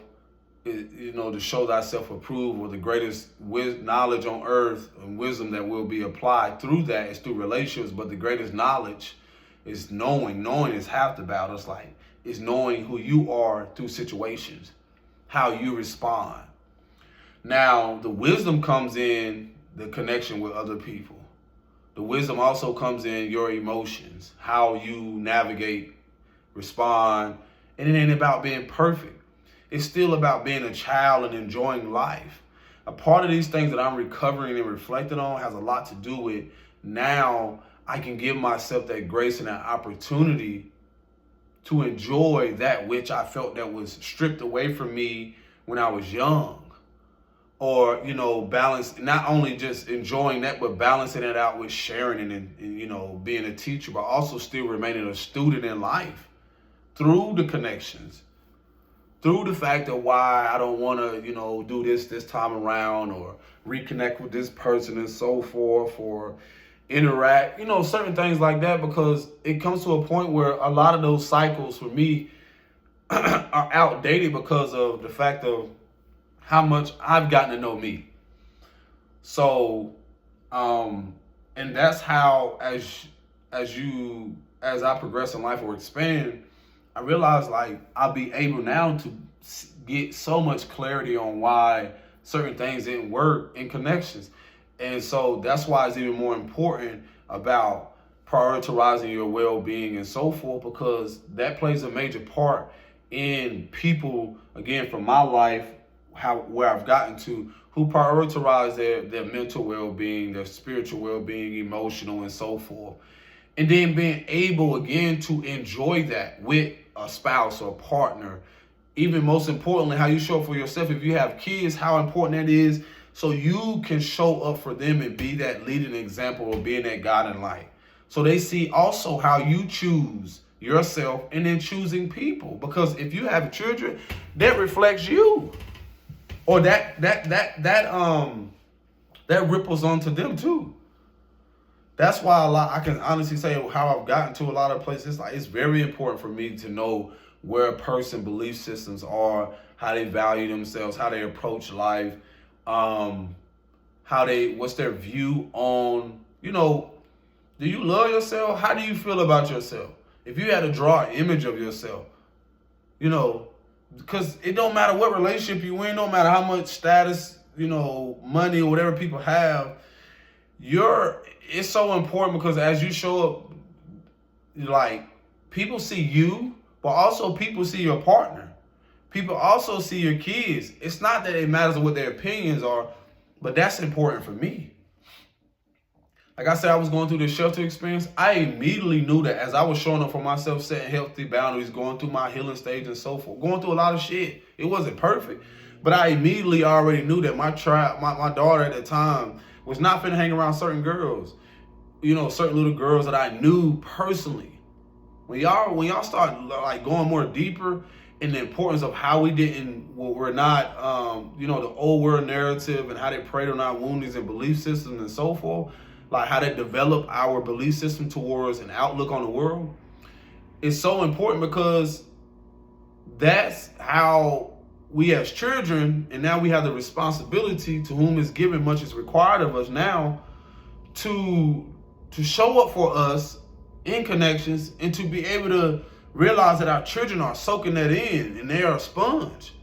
to show thyself approved, or the greatest knowledge on earth and wisdom that will be applied through that is through relationships. But the greatest knowledge is knowing. Knowing is half the battle. It's like, it's knowing who you are through situations, how you respond. Now, the wisdom comes in the connection with other people. The wisdom also comes in your emotions, how you navigate, respond. And it ain't about being perfect. It's still about being a child and enjoying life. A part of these things that I'm recovering and reflecting on has a lot to do with now I can give myself that grace and that opportunity to enjoy that which I felt that was stripped away from me when I was young. Or, balance, not only just enjoying that, but balancing it out with sharing and being a teacher, but also still remaining a student in life through the connections, through the fact of why I don't want to, do this time around, or reconnect with this person and so forth, or interact, certain things like that, because it comes to a point where a lot of those cycles for me are outdated because of the fact of how much I've gotten to know me. So, and that's how, as I progress in life or expand, I realize like I'll be able now to get so much clarity on why certain things didn't work in connections. And so that's why it's even more important about prioritizing your well-being and so forth, because that plays a major part in people, again, from my life, where I've gotten to, who prioritize their mental well-being, their spiritual well-being, emotional, and so forth. And then being able, again, to enjoy that with a spouse or a partner. Even most importantly, how you show up for yourself. If you have kids, how important that is, so you can show up for them and be that leading example of being that guiding light. So they see also how you choose yourself and then choosing people. Because if you have children, that reflects you. Or that ripples onto them too. That's why I can honestly say how I've gotten to a lot of places. Like, it's very important for me to know where a person's belief systems are, how they value themselves, how they approach life, what's their view on, do you love yourself? How do you feel about yourself? If you had to draw an image of yourself, because it don't matter what relationship you in, no matter how much status, money or whatever people have, it's so important, because as you show up, like, people see you, but also people see your partner. People also see your kids. It's not that it matters what their opinions are, but that's important for me. Like I said, I was going through this shelter experience. I immediately knew that as I was showing up for myself, setting healthy boundaries, going through my healing stage and so forth, going through a lot of shit. It wasn't perfect, but I immediately already knew that my daughter at the time was not finna hang around certain girls, certain little girls that I knew personally. When y'all start like going more deeper in the importance of how we're not, the old world narrative and how they preyed on our woundings and belief systems and so forth, like how they develop our belief system towards an outlook on the world, is so important, because that's how we as children, and now we have the responsibility, to whom is given much is required of us now, to show up for us in connections, and to be able to realize that our children are soaking that in, and they are a sponge.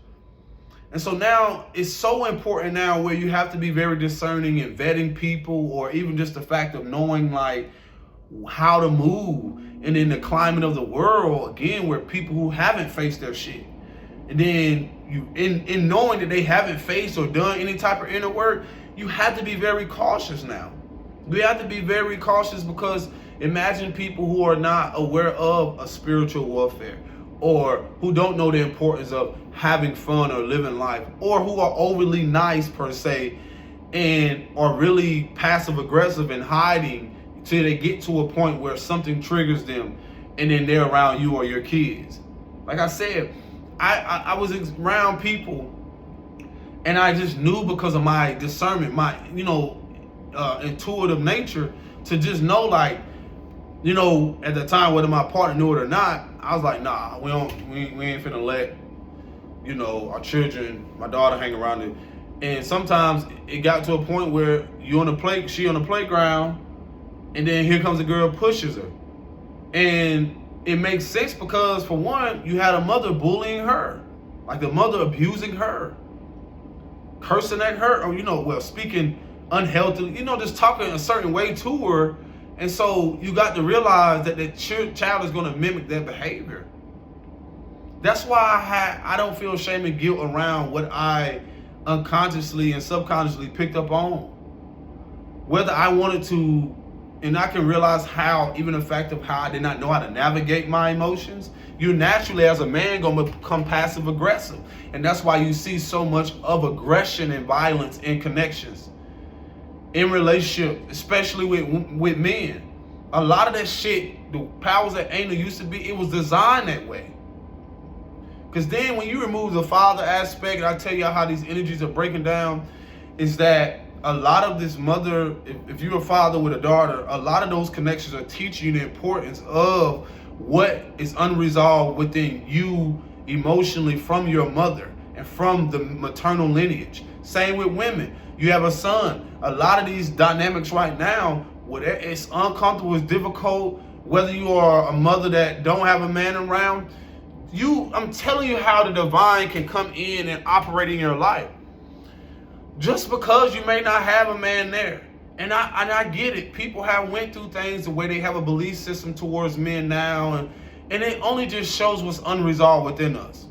And so now it's so important now, where you have to be very discerning in vetting people, or even just the fact of knowing like how to move. And in the climate of the world, again, where people who haven't faced their shit, and then you in knowing that they haven't faced or done any type of inner work, you have to be very cautious now. We have to be very cautious, because imagine people who are not aware of a spiritual warfare, or who don't know the importance of having fun or living life, or who are overly nice per se, and are really passive aggressive and hiding till they get to a point where something triggers them, and then they're around you or your kids. Like I said, I was around people, and I just knew, because of my discernment, my intuitive nature, to just know, like, at the time, whether my partner knew it or not, I was like, nah, we ain't finna let, our children, my daughter, hang around it. And sometimes it got to a point where she on the playground, and then here comes a girl, pushes her. And it makes sense, because for one, you had a mother bullying her, like the mother abusing her, cursing at her, or speaking unhealthily, just talking a certain way to her. And so you got to realize that the child is going to mimic that behavior. That's why I don't feel shame and guilt around what I unconsciously and subconsciously picked up on. Whether I wanted to and I can realize how, even the fact of how I did not know how to navigate my emotions, you naturally as a man gonna become passive aggressive. And that's why you see so much of aggression and violence in connections, in relationship, especially with men. A lot of that shit, the powers that ain't used to be, it was designed that way. Because then when you remove the father aspect, and I tell you how these energies are breaking down, is that a lot of this mother, if you're a father with a daughter, a lot of those connections are teaching you the importance of what is unresolved within you emotionally from your mother and from the maternal lineage. Same with women. You have a son. A lot of these dynamics right now, it's uncomfortable, it's difficult, whether you are a mother that don't have a man around, I'm telling you how the divine can come in and operate in your life. Just because you may not have a man there. And I get it. People have went through things the way they have a belief system towards men now. And it only just shows what's unresolved within us.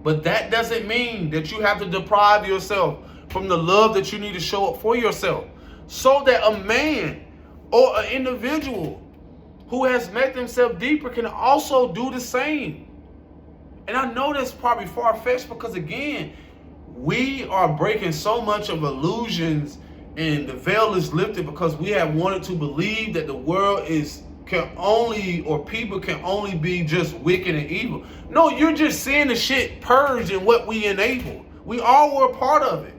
But that doesn't mean that you have to deprive yourself from the love that you need to show up for yourself. So that a man or an individual who has met themselves deeper can also do the same. And I know that's probably far-fetched because, again, we are breaking so much of illusions and the veil is lifted because we have wanted to believe that the world people can only be just wicked and evil. No, you're just seeing the shit purged in what we enabled. We all were a part of it.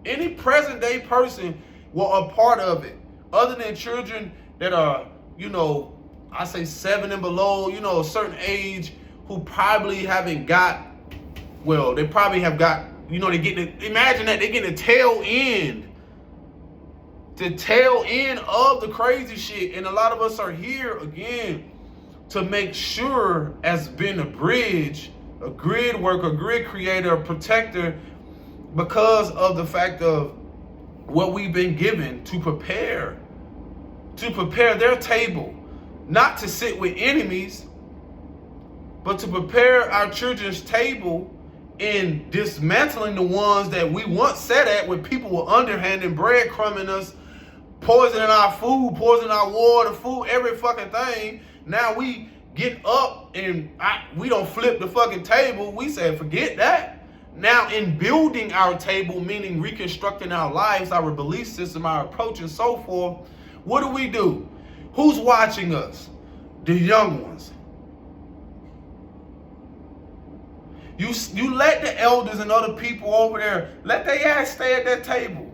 Any present day person were a part of it. Other than children that are, I say 7 and below, a certain age, who probably haven't got, they probably have got, imagine that they're getting the tail end of the crazy shit. And a lot of us are here again to make sure, as being a bridge, a grid worker, a grid creator, a protector, because of the fact of what we've been given to prepare their table, not to sit with enemies, but to prepare our children's table in dismantling the ones that we once sat at, where people were underhanding, breadcrumbing us, poisoning our food, poisoning our water, food, every fucking thing. Now we get up and we don't flip the fucking table. We say, forget that. Now in building our table, meaning reconstructing our lives, our belief system, our approach and so forth, what do? Who's watching us? The young ones. You let the elders and other people over there, let their ass stay at that table.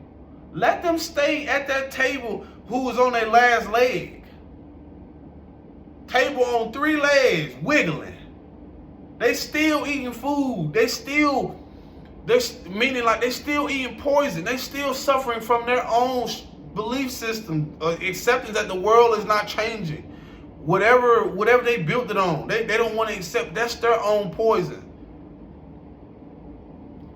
Let them stay at that table who is on their last leg. Table on 3 legs, wiggling. They still eating food. Meaning like they still eating poison. They still suffering from their own belief system, acceptance that the world is not changing. Whatever they built it on, they don't want to accept. That's their own poison.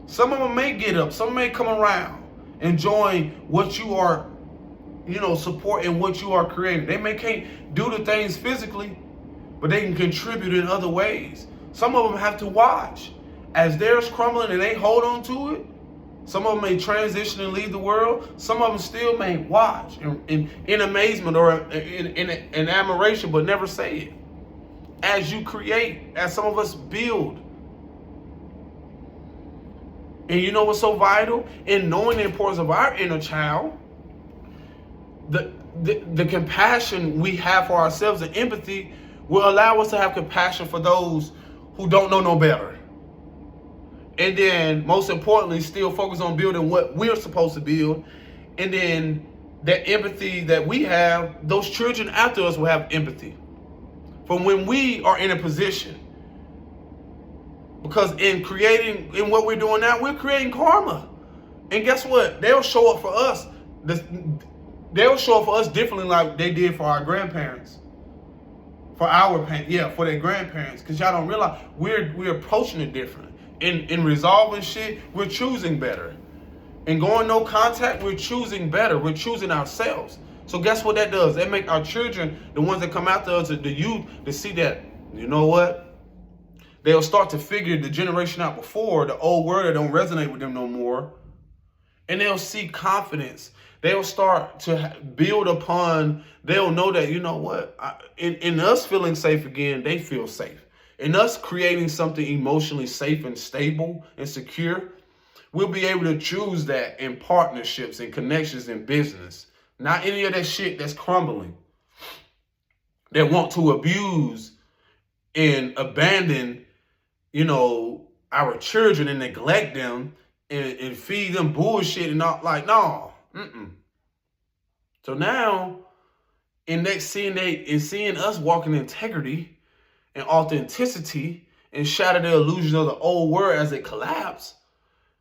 Some of them may get up, some may come around, enjoying what you are, supporting what you are creating. They can't do the things physically, but they can contribute in other ways. Some of them have to watch as theirs crumbling and they hold on to it. Some of them may transition and leave the world. Some of them still may watch in amazement or in admiration, but never say it. As you create, as some of us build. And you know what's so vital? In knowing the importance of our inner child, the compassion we have for ourselves and empathy will allow us to have compassion for those who don't know no better. And then, most importantly, still focus on building what we're supposed to build. And then that empathy that we have, those children after us will have empathy from when we are in a position. Because in what we're doing now, we're creating karma. And guess what? They'll show up for us. They'll show up for us differently like they did for our grandparents. For their grandparents. Because y'all don't realize we're approaching it different. In resolving shit, we're choosing better. In going no contact, we're choosing better. We're choosing ourselves. So guess what that does? That make our children, the ones that come after us, the youth, to see that, you know what? They'll start to figure the generation out before, the old word that don't resonate with them no more. And they'll see confidence. They'll start to build upon, they'll know that, you know what, in us feeling safe again, they feel safe. In us creating something emotionally safe and stable and secure, we'll be able to choose that in partnerships and connections in business. Not any of that shit that's crumbling, that want to abuse and abandon, our children and neglect them and feed them bullshit and not like, no. So now, seeing us walk in integrity and authenticity and shatter the illusion of the old world as it collapses,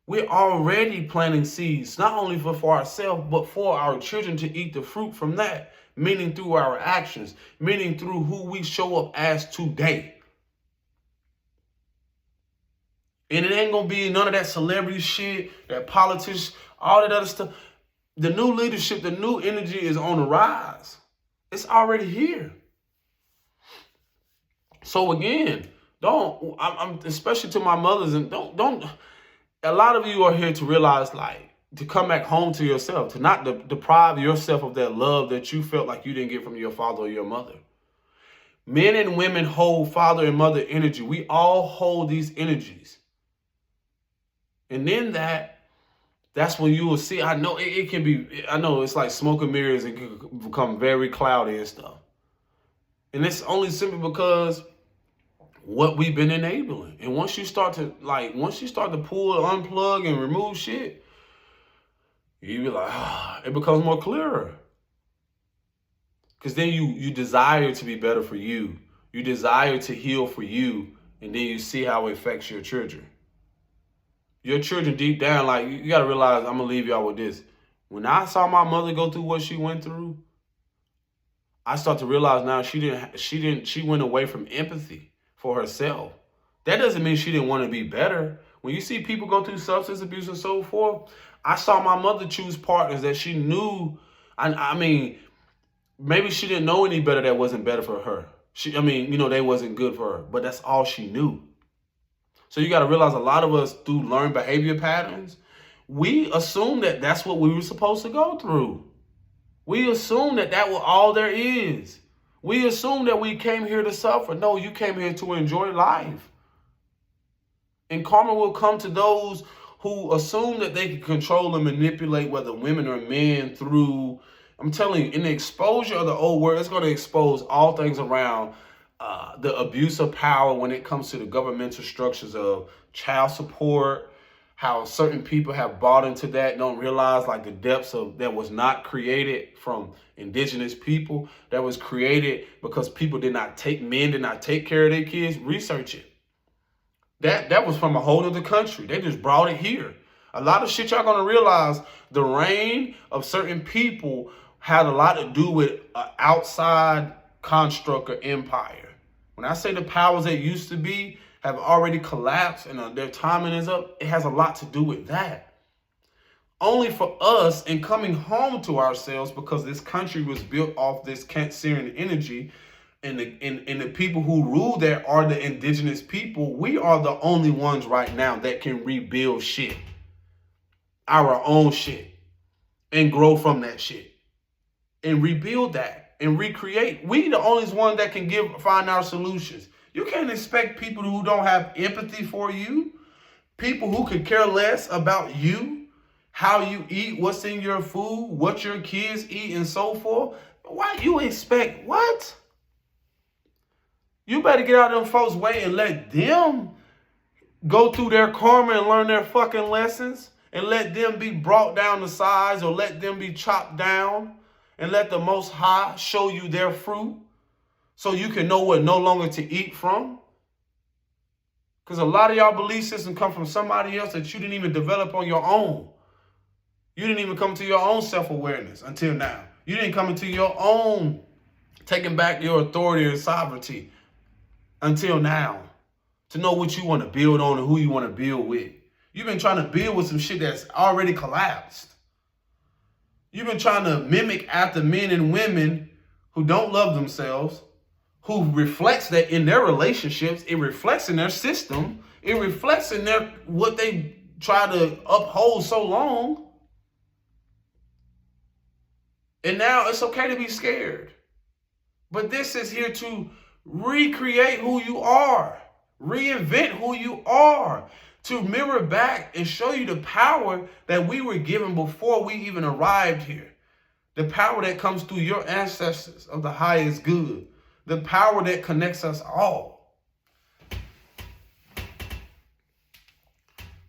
we're already planting seeds, not only for ourselves, but for our children to eat the fruit from that, meaning through our actions, meaning through who we show up as today. And it ain't going to be none of that celebrity shit, that politics, all that other stuff. The new leadership, the new energy is on the rise. It's already here. So again, I'm especially to my mothers, and don't, a lot of you are here to realize, like, to come back home to yourself, to not deprive yourself of that love that you felt like you didn't get from your father or your mother. Men and women hold father and mother energy. We all hold these energies. And then that's when you will see, I know it can be, I know it's like smoke and mirrors, it can become very cloudy and stuff. And it's only simply because what we've been enabling. And once you start to pull, unplug, and remove shit, you be like, it becomes more clearer. Because then you desire to be better for you. You desire to heal for you. And then you see how it affects your children. Your children deep down, like, you got to realize, I'm going to leave y'all with this. When I saw my mother go through what she went through, I start to realize now she went away from empathy for herself. That doesn't mean she didn't want to be better. When you see people go through substance abuse and so forth, I saw my mother choose partners that she knew. I mean, maybe she didn't know any better that wasn't better for her. They wasn't good for her, but that's all she knew. So you got to realize a lot of us, through learned behavior patterns, we assume that that's what we were supposed to go through. We assume that was all there is. We assume that we came here to suffer. No, you came here to enjoy life. And karma will come to those who assume that they can control and manipulate whether women or men through, I'm telling you, in the exposure of the old world, it's going to expose all things around the abuse of power when it comes to the governmental structures of child support, how certain people have bought into that, don't realize like the depths of that was not created from indigenous people, that was created because men did not take care of their kids. Research it. That was from a whole other country. They just brought it here. A lot of shit y'all gonna realize, the reign of certain people had a lot to do with an outside construct or empire. When I say the powers that used to be have already collapsed and their timing is up, it has a lot to do with that. Only for us, in coming home to ourselves, because this country was built off this Cancerian energy, and the people who rule there are the indigenous people. We are the only ones right now that can rebuild shit, our own shit, and grow from that shit, and rebuild that, and recreate. We the only ones that can find our solutions. You can't expect people who don't have empathy for you, people who could care less about you, how you eat, what's in your food, what your kids eat, and so forth. Why you expect what? You better get out of them folks' way and let them go through their karma and learn their fucking lessons, and let them be brought down to size, or let them be chopped down, and let the Most High show you their fruit so you can know what no longer to eat from. Because a lot of y'all belief system come from somebody else that you didn't even develop on your own. You didn't even come to your own self-awareness until now. You didn't come into your own taking back your authority and sovereignty until now, to know what you want to build on and who you want to build with. You've been trying to build with some shit that's already collapsed. You've been trying to mimic after men and women who don't love themselves, who reflects that in their relationships. It reflects in their system. It reflects in what they try to uphold so long. And now it's okay to be scared. But this is here to recreate who you are, reinvent who you are, to mirror back and show you the power that we were given before we even arrived here. The power that comes through your ancestors of the highest good. The power that connects us all.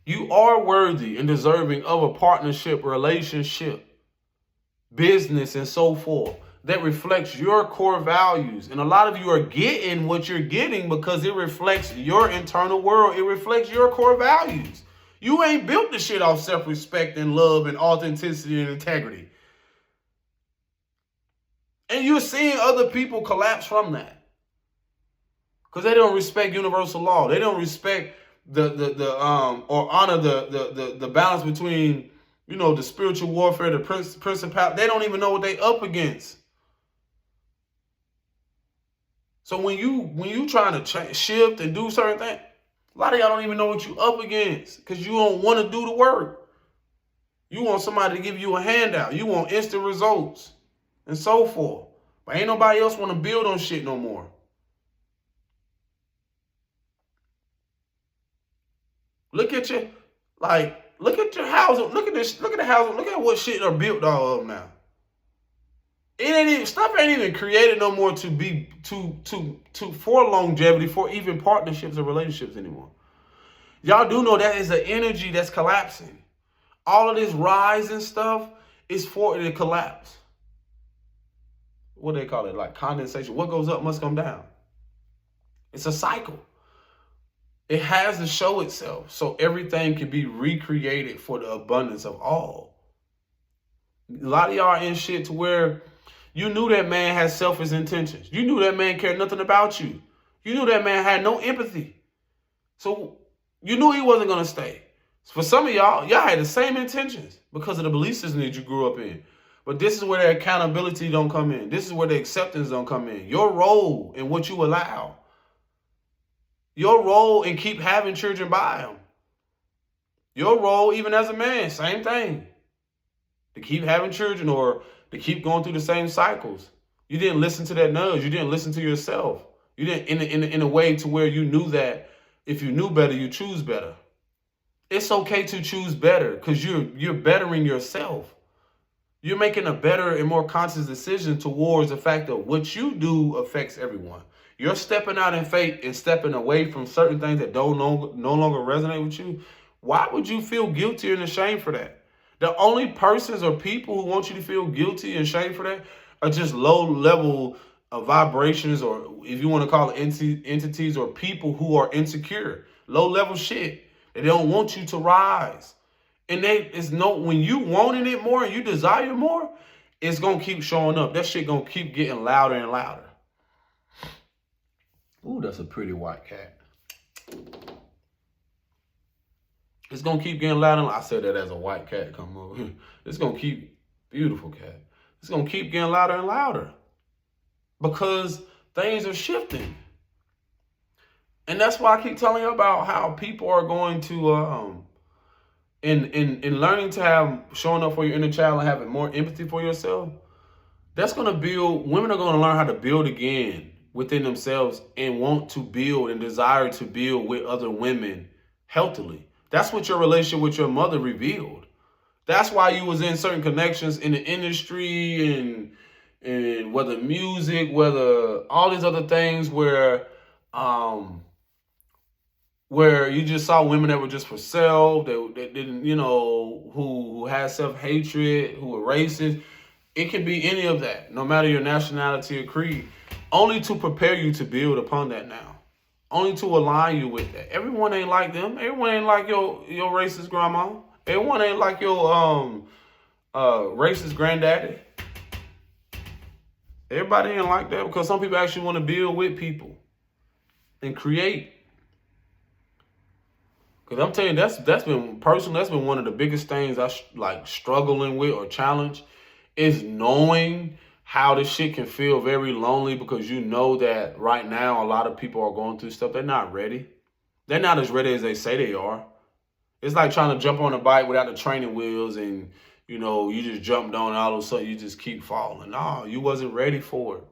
You are worthy and deserving of a partnership, relationship, business, and so forth that reflects your core values. And a lot of you are getting what you're getting because it reflects your internal world. It reflects your core values. You ain't built the shit off self-respect and love and authenticity and integrity. And you're seeing other people collapse from that because they don't respect universal law. They don't respect or honor the balance between, you know, the spiritual warfare, the principality. They don't even know what they up against. So when you trying to shift and do certain things, a lot of y'all don't even know what you up against because you don't want to do the work. You want somebody to give you a handout. You want instant results and so forth. But ain't nobody else want to build on shit no more. Look at your housing. Look at this. Look at the housing. Look at what shit are built all of now. Stuff ain't even created no more for longevity, for even partnerships or relationships anymore. Y'all do know that is an energy that's collapsing. All of this rise and stuff is for it to collapse. What do they call it? Like condensation. What goes up must come down. It's a cycle. It has to show itself so everything can be recreated for the abundance of all. A lot of y'all are in shit to where you knew that man had selfish intentions. You knew that man cared nothing about you. You knew that man had no empathy. So you knew he wasn't going to stay. For some of y'all had the same intentions because of the belief system that you grew up in. But this is where the accountability don't come in. This is where the acceptance don't come in. Your role in what you allow. Your role in keep having children by him. Your role even as a man, same thing. To keep having children or to keep going through the same cycles. You didn't listen to that nudge. You didn't listen to yourself. You didn't in a way to where you knew that if you knew better, you choose better. It's okay to choose better because you're bettering yourself. You're making a better and more conscious decision towards the fact that what you do affects everyone. You're stepping out in faith and stepping away from certain things that no longer resonate with you. Why would you feel guilty and ashamed for that? The only persons or people who want you to feel guilty and ashamed for that are just low level of vibrations, or if you want to call it entities or people who are insecure, low level shit. They don't want you to rise. And when you wanting it more and you desire more, it's going to keep showing up. That shit going to keep getting louder and louder. Ooh, that's a pretty white cat. It's going to keep getting louder. I said that as a white cat come over. It's going to keep, beautiful cat. It's going to keep getting louder and louder because things are shifting. And that's why I keep telling you about how people are going to, in learning to have, showing up for your inner child and having more empathy for yourself, that's going to build, women are going to learn how to build again within themselves and want to build and desire to build with other women healthily. That's what your relationship with your mother revealed. That's why you was in certain connections in the industry and whether music, whether all these other things where you just saw women that were just for self, that didn't, who had self-hatred, who were racist. It can be any of that, no matter your nationality or creed, only to prepare you to build upon that now. Only to align you with that. Everyone ain't like them. Everyone ain't like your racist grandma. Everyone ain't like your racist granddaddy. Everybody ain't like that because some people actually want to build with people and create. Because I'm telling you, that's been one of the biggest things I struggling with or challenge is knowing how this shit can feel very lonely because you know that right now a lot of people are going through stuff. They're not ready. They're not as ready as they say they are. It's like trying to jump on a bike without the training wheels and, you just jumped on and all of a sudden you just keep falling. No, you wasn't ready for it.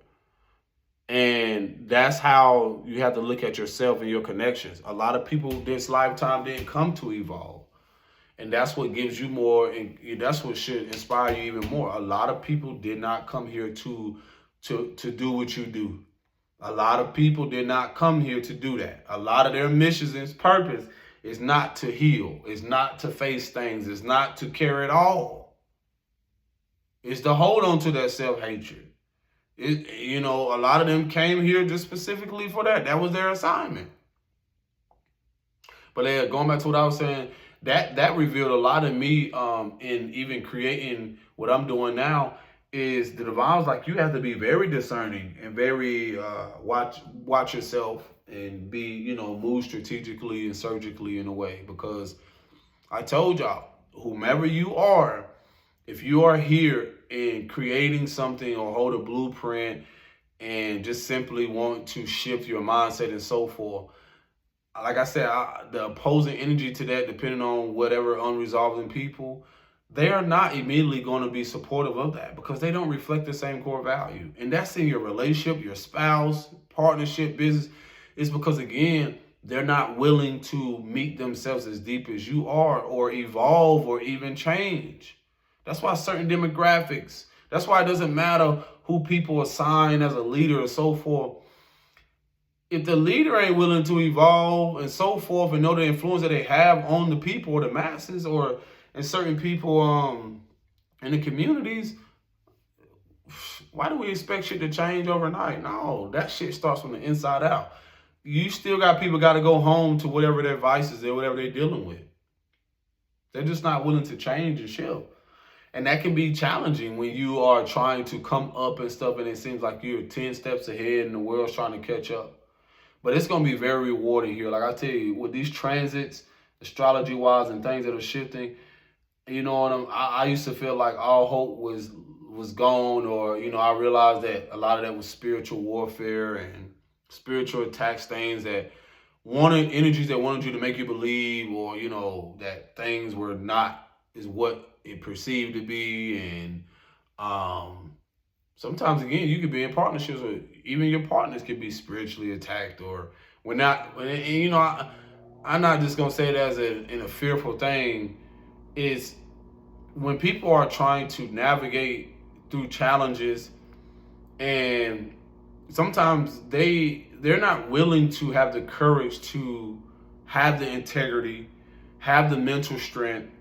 And that's how you have to look at yourself and your connections. A lot of people this lifetime didn't come to evolve. And that's what gives you more, and that's what should inspire you even more. A lot of people did not come here to do what you do. A lot of people did not come here to do that. A lot of their missions and purpose is not to heal. It's not to face things. It's not to carry it all. It's to hold on to that self-hatred. A lot of them came here just specifically for that. That was their assignment. But going back to what I was saying, that revealed a lot of me in even creating what I'm doing now. Is the divine was like, you have to be very discerning and very watch yourself and be, move strategically and surgically in a way. Because I told y'all, whomever you are, if you are here in creating something or hold a blueprint and just simply want to shift your mindset and so forth, like I said, the opposing energy to that, depending on whatever unresolved in people, they are not immediately going to be supportive of that because they don't reflect the same core value. And that's in your relationship, your spouse, partnership, business. It's because, again, they're not willing to meet themselves as deep as you are or evolve or even change. That's why certain demographics, that's why it doesn't matter who people assign as a leader or so forth. If the leader ain't willing to evolve and so forth and know the influence that they have on the people or the masses or and certain people in the communities, why do we expect shit to change overnight? No, that shit starts from the inside out. You still got people got to go home to whatever their vices are, whatever they're dealing with. They're just not willing to change and shift. And that can be challenging when you are trying to come up and stuff and it seems like you're 10 steps ahead and the world's trying to catch up. But it's going to be very rewarding here. Like I tell you, with these transits, astrology-wise and things that are shifting, I used to feel like all hope was gone, or I realized that a lot of that was spiritual warfare and spiritual attacks, things that energies that wanted you to make you believe, or that things were not is what it perceived to be. And sometimes again, you could be in partnerships with even your partners could be spiritually attacked, or I'm not just gonna say it as in a fearful thing. Is when people are trying to navigate through challenges, and sometimes they're not willing to have the courage to have the integrity, have the mental strength,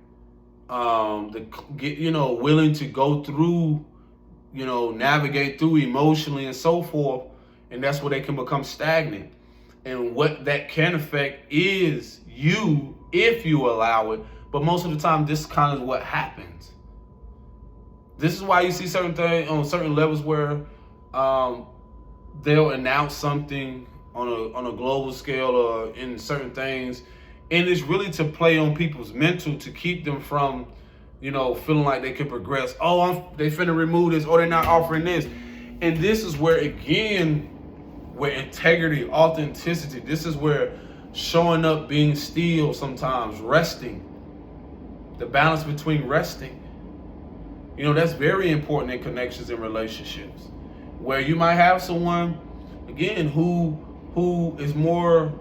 willing to go through, navigate through emotionally and so forth, and that's where they can become stagnant. And what that can affect is you if you allow it. But most of the time, this is kind of what happens. This is why you see certain things on certain levels where they'll announce something on a global scale or in certain things, and it's really to play on people's mental to keep them from, feeling like they can progress. Oh, they finna remove this, or they're not offering this, and this is where where integrity, authenticity. This is where showing up, being still, sometimes resting. The balance between resting. That's very important in connections and relationships. Where you might have someone, again, who is more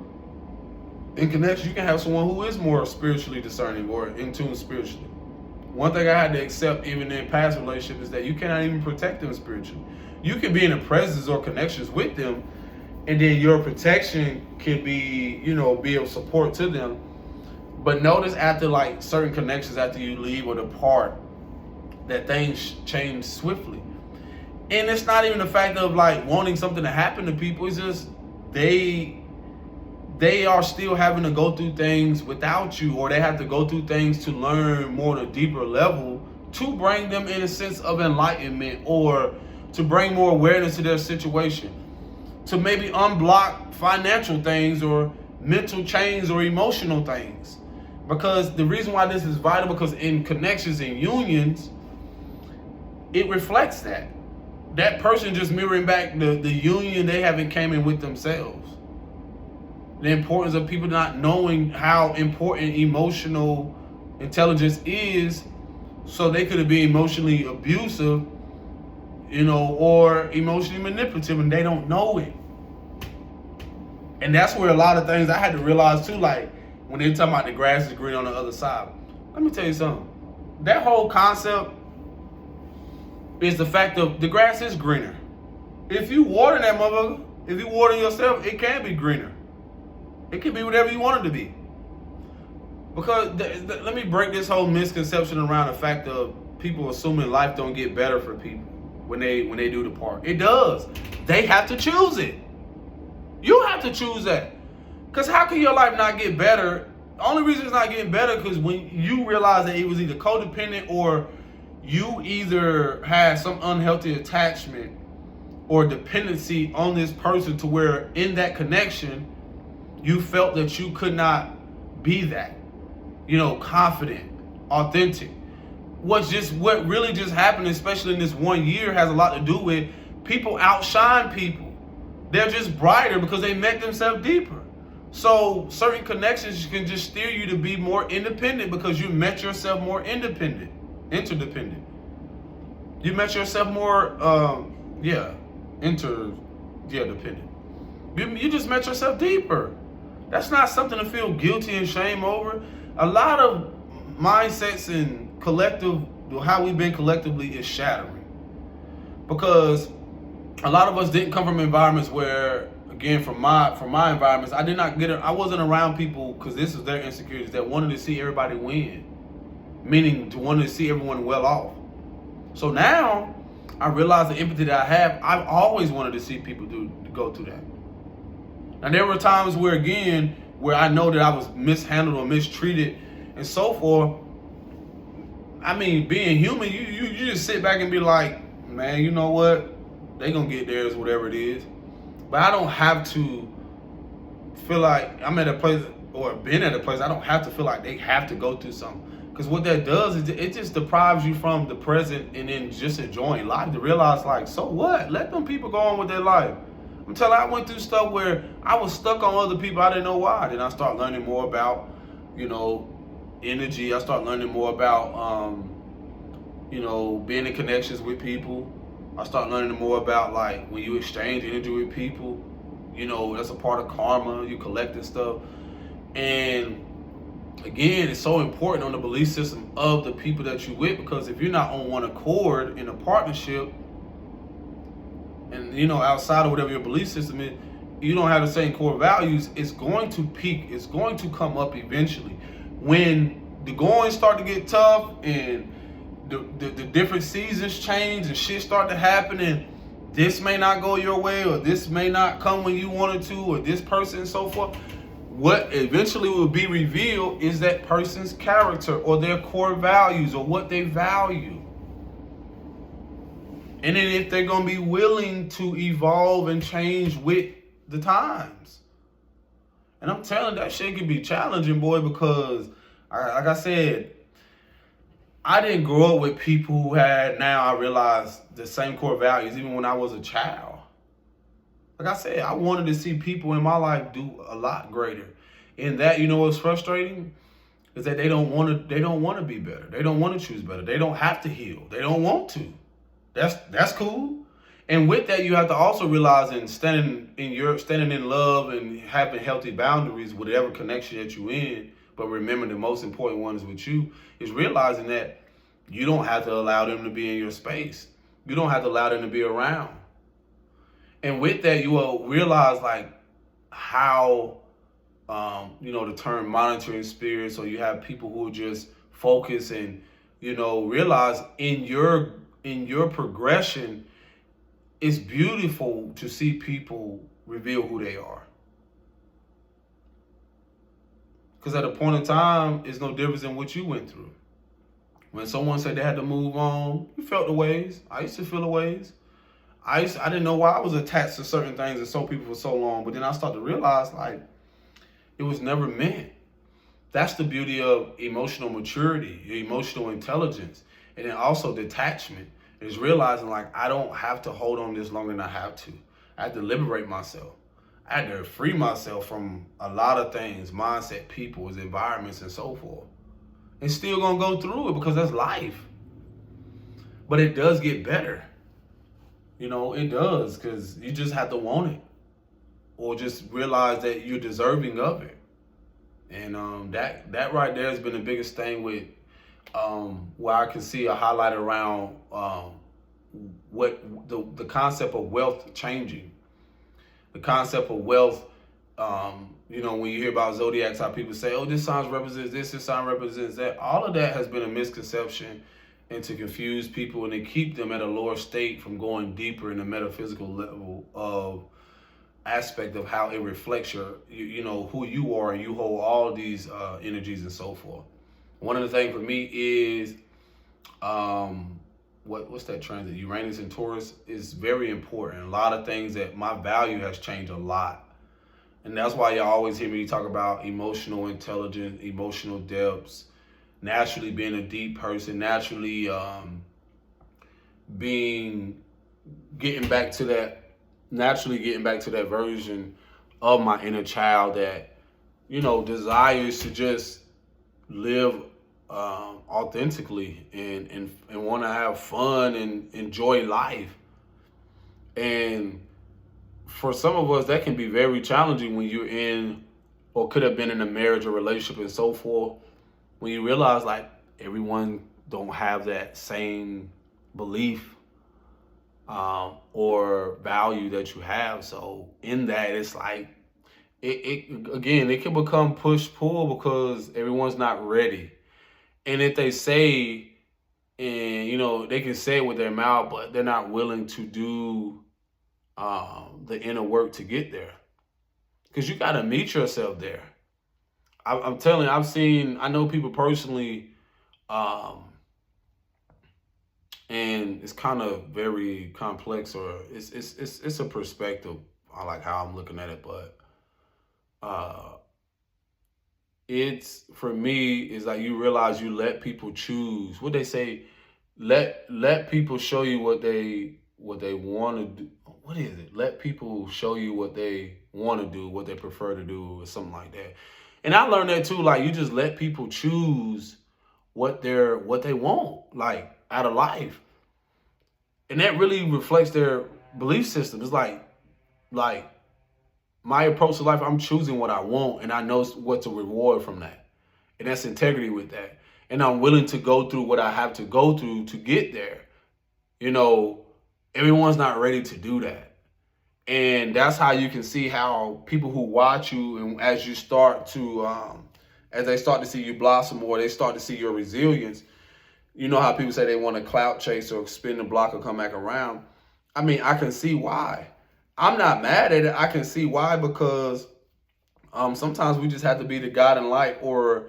in connection. You can have someone who is more spiritually discerning or in tune spiritually. One thing I had to accept even in past relationships is that you cannot even protect them spiritually. You can be in a presence or connections with them, and then your protection can be, be of support to them. But notice after certain connections, after you leave or depart, that things change swiftly. And it's not even the fact of wanting something to happen to people. It's just they are still having to go through things without you, or they have to go through things to learn more on a deeper level to bring them in a sense of enlightenment, or to bring more awareness to their situation, to maybe unblock financial things or mental chains or emotional things. Because the reason why this is vital, because in connections and unions, it reflects that person just mirroring back the union they haven't came in with themselves. The importance of people not knowing how important emotional intelligence is, So they could have been emotionally abusive, or emotionally manipulative, and they don't know it. And that's where a lot of things I had to realize too, like when they're talking about the grass is green on the other side. Let me tell you something. That whole concept is the fact of the grass is greener. If you water that motherfucker, if you water yourself, it can be greener. It can be whatever you want it to be. Because let me break this whole misconception around the fact of people assuming life don't get better for people when they do the part. It does. They have to choose it. You have to choose that. Because how can your life not get better? The only reason it's not getting better because when you realize that it was either codependent or you either had some unhealthy attachment or dependency on this person to where in that connection, you felt that you could not be that, confident, authentic. What really just happened, especially in this 1 year, has a lot to do with people outshine people. They're just brighter because they met themselves deeper. So certain connections can just steer you to be more independent because you met yourself more interdependent. You met yourself more, dependent. You just met yourself deeper. That's not something to feel guilty and shame over. A lot of mindsets and how we've been collectively is shattering. Because a lot of us didn't come from environments where, again, from my environments, I wasn't around people because this is their insecurities that wanted to see everybody win, meaning to wanted to see everyone well off. So now I realize the empathy that I have. I've always wanted to see people go through that. And there were times where I know that I was mishandled or mistreated and so forth. I mean, being human, you just sit back and be like, man, you know what? They gonna get theirs, whatever it is. But I don't have to feel like I'm at a place or been at a place. I don't have to feel like they have to go through something. Because what that does is it just deprives you from the present and then just enjoying life. To realize, like, so what? Let them people go on with their life. I'm telling you, I went through stuff where I was stuck on other people. I didn't know why. Then I started learning more about, energy. I started learning more about, being in connections with people. I started learning more about, like, when you exchange energy with people, that's a part of karma. You collecting stuff. And again, it's so important on the belief system of the people that you with, because if you're not on one accord in a partnership and, outside of whatever your belief system is, you don't have the same core values, it's going to peak. It's going to come up eventually. When the going start to get tough and the different seasons change and shit start to happen and this may not go your way or this may not come when you wanted to or this person and so forth, what eventually will be revealed is that person's character or their core values or what they value. And then if they're going to be willing to evolve and change with the times. And I'm telling you, that shit can be challenging, boy, because like I said, I didn't grow up with people who had, now I realize, the same core values even when I was a child. Like I said, I wanted to see people in my life do a lot greater. And that, what's frustrating is that they don't want to be better. They don't want to choose better. They don't have to heal. They don't want to. That's cool. And with that, you have to also realize in standing in love and having healthy boundaries, whatever connection that you're in. But remember, the most important one is with you, is realizing that you don't have to allow them to be in your space. You don't have to allow them to be around. And with that, you will realize, like, how, the term monitoring spirits, or you have people who just focus and, realize in your progression, it's beautiful to see people reveal who they are. Because at a point in time, it's no difference in what you went through. When someone said they had to move on, you felt the ways. I used to feel the ways. I didn't know why I was attached to certain things and so people for so long. But then I started to realize, like, it was never meant. That's the beauty of emotional maturity, emotional intelligence, and then also detachment. Is realizing, like, I don't have to hold on this longer than I have to. I have to liberate myself. I had to free myself from a lot of things, mindset, people, environments, and so forth. And still gonna go through it because that's life. But it does get better. You know, it does, because you just have to want it, or just realize that you're deserving of it. And that right there has been the biggest thing with where I can see a highlight around what the concept of wealth changing. The concept of wealth, you know, when you hear about zodiacs, how people say, oh, this sign represents this sign represents that. All of that has been a misconception and to confuse people, and to keep them at a lower state from going deeper in the metaphysical level of aspect of how it reflects you know, who you are, and you hold all these energies and so forth. One of the things for me is what's that transit? Uranus and Taurus is very important. A lot of things that my value has changed a lot. And that's why y'all always hear me talk about emotional intelligence, emotional depths, naturally being a deep person, naturally getting back to that version of my inner child that, you know, desires to just live authentically and want to have fun and enjoy life. And for some of us, that can be very challenging when you're in, or could have been in, a marriage or relationship and so forth, when you realize like everyone don't have that same belief or value that you have. So in that, it's like it can become push-pull because everyone's not ready. And if they say, and you know, they can say it with their mouth, but they're not willing to do the inner work to get there. Because you got to meet yourself there. I'm telling you, I know people personally, and it's kind of very complex, or it's a perspective. I like how I'm looking at it, but it's, for me, is like you realize you let people choose. What they say, let people show you what they want to do. What is it? Let people show you what they want to do, what they prefer to do, or something like that. And I learned that too. Like, you just let people choose what they want, like, out of life. And that really reflects their belief system. It's like my approach to life, I'm choosing what I want, and I know what to reward from that. And that's integrity with that. And I'm willing to go through what I have to go through to get there. You know, everyone's not ready to do that. And that's how you can see how people who watch you, and as you start to, as they start to see you blossom, or they start to see your resilience, you know how people say they want to clout chase or spin the block or come back around. I mean, I can see why. I'm not mad at it. I can see why, because sometimes we just have to be the guiding light, or,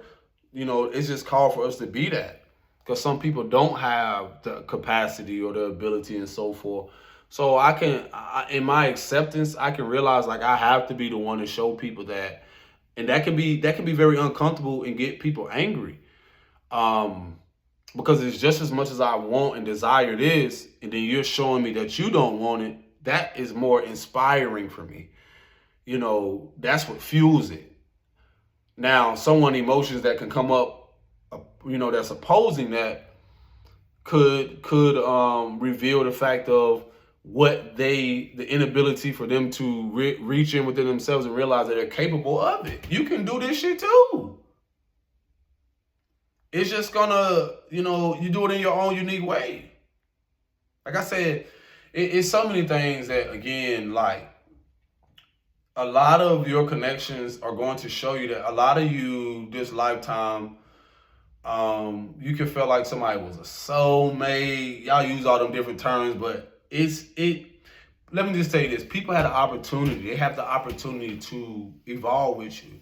you know, it's just called for us to be that. Because some people don't have the capacity or the ability and so forth. So in my acceptance, I can realize like I have to be the one to show people that, and that can be very uncomfortable and get people angry, because it's just as much as I want and desire this, and then you're showing me that you don't want it. That is more inspiring for me. You know, that's what fuels it. Now, emotions that can come up, you know, that's opposing that could reveal the fact of the inability for them to reach in within themselves and realize that they're capable of it. You can do this shit too. It's just gonna, you know, you do it in your own unique way. Like I said, it's so many things that, again, like, a lot of your connections are going to show you that a lot of you this lifetime, you can feel like somebody was a soulmate. Y'all use all them different terms, but let me just tell you this. People had the opportunity. They have the opportunity to evolve with you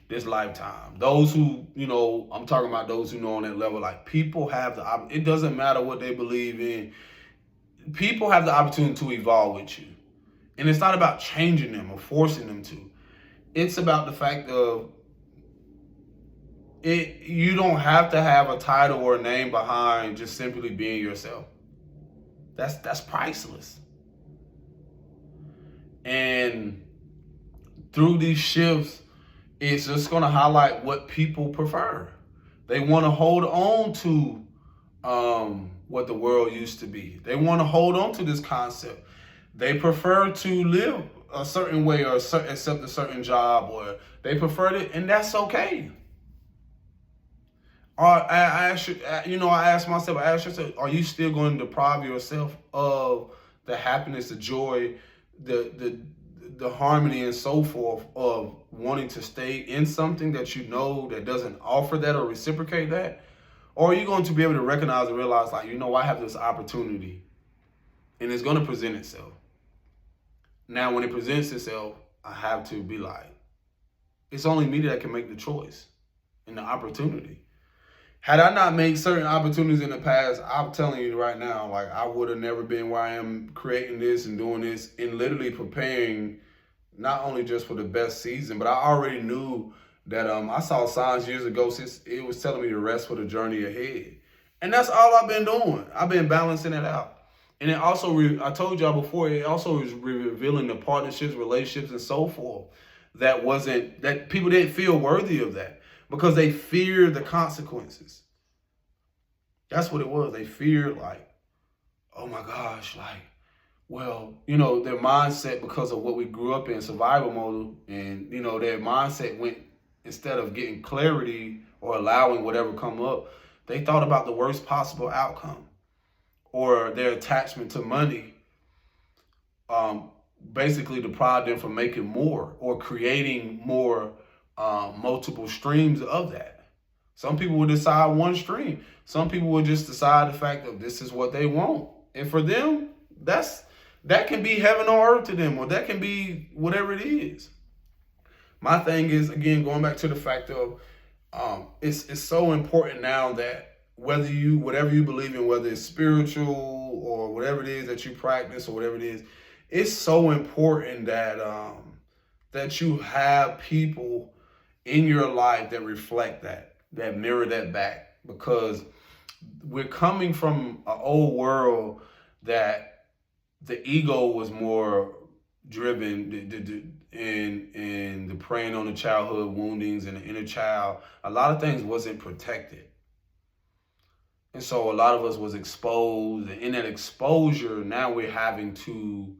this lifetime. Those who, you know, I'm talking about those who know on that level, like, people have it doesn't matter what they believe in. People have the opportunity to evolve with you. And it's not about changing them or forcing them to. It's about the fact of you don't have to have a title or a name behind just simply being yourself. That's priceless. And through these shifts, it's just going to highlight what people prefer. They want to hold on to what the world used to be. They want to hold on to this concept. They prefer to live a certain way or accept a certain job, or they prefer it, and that's okay. I ask myself, are you still going to deprive yourself of the happiness, the joy, the harmony and so forth of wanting to stay in something that you know that doesn't offer that or reciprocate that? Or are you going to be able to recognize and realize, like, I have this opportunity and it's going to present itself. Now, when it presents itself, I have to be like, it's only me that can make the choice and the opportunity. Had I not made certain opportunities in the past, I'm telling you right now, like, I would have never been where I am creating this and doing this and literally preparing not only just for the best season, but I already knew that I saw signs years ago since it was telling me to rest for the journey ahead. And that's all I've been doing. I've been balancing it out. And it also, I told y'all before, it also is revealing the partnerships, relationships, and so forth that people didn't feel worthy of that, because they feared the consequences. That's what it was. They feared, like, oh my gosh, like, well, their mindset, because of what we grew up in, survival mode, and, their mindset went, instead of getting clarity or allowing whatever come up, they thought about the worst possible outcome, or their attachment to money basically deprived them from making more or creating more multiple streams of that. Some people will decide one stream. Some people will just decide the fact that this is what they want. And for them, that can be heaven on earth to them, or that can be whatever it is. My thing is, again, going back to the fact of it's so important now that whatever you believe in, whether it's spiritual or whatever it is that you practice or whatever it is, it's so important that you have people in your life that reflect that mirror that back, because we're coming from an old world that the ego was more driven, and the preying on the childhood woundings and the inner child. A lot of things wasn't protected. And so a lot of us was exposed, and in that exposure, now we're having to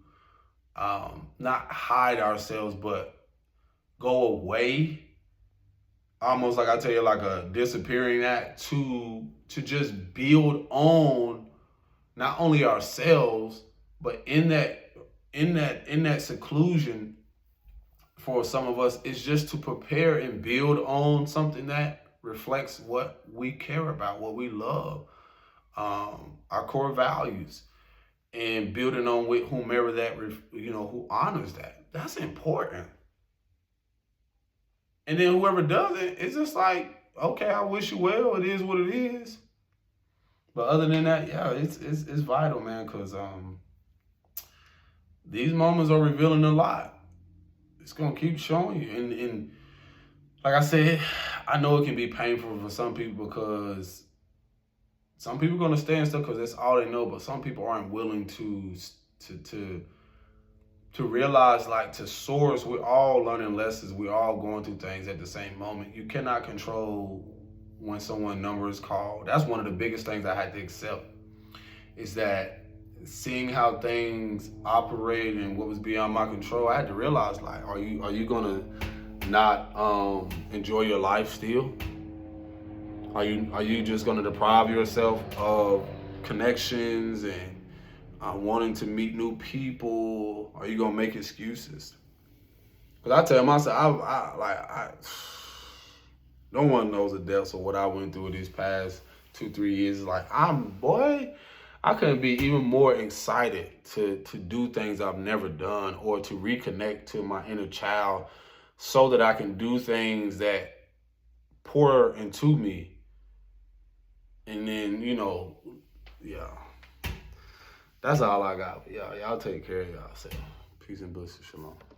not hide ourselves, but go away. Almost like I tell you, like a disappearing act, to just build on not only ourselves, but in that seclusion, for some of us, it's just to prepare and build on something that reflects what we care about, what we love, our core values, and building on with whomever that, who honors that. That's important. And then whoever does it, it's just like, okay, I wish you well. It is what it is. But other than that, yeah, it's vital, man, because these moments are revealing a lot. It's gonna keep showing you, and like I said, I know it can be painful for some people, because some people are gonna stay and stuff because that's all they know. But some people aren't willing to realize, like, to source. We're all learning lessons. We're all going through things at the same moment. You cannot control when someone's number is called. That's one of the biggest things I had to accept, is that seeing how things operate and what was beyond my control, I had to realize, like, are you gonna not enjoy your life still? Are you just gonna deprive yourself of connections and wanting to meet new people? Are you gonna make excuses? Because I tell myself, I no one knows the depths of what I went through these past 2-3 years. Like, I couldn't be even more excited to do things I've never done, or to reconnect to my inner child, so that I can do things that pour into me. And then, yeah. That's all I got. Y'all take care of y'all. Peace and blessings. Shalom.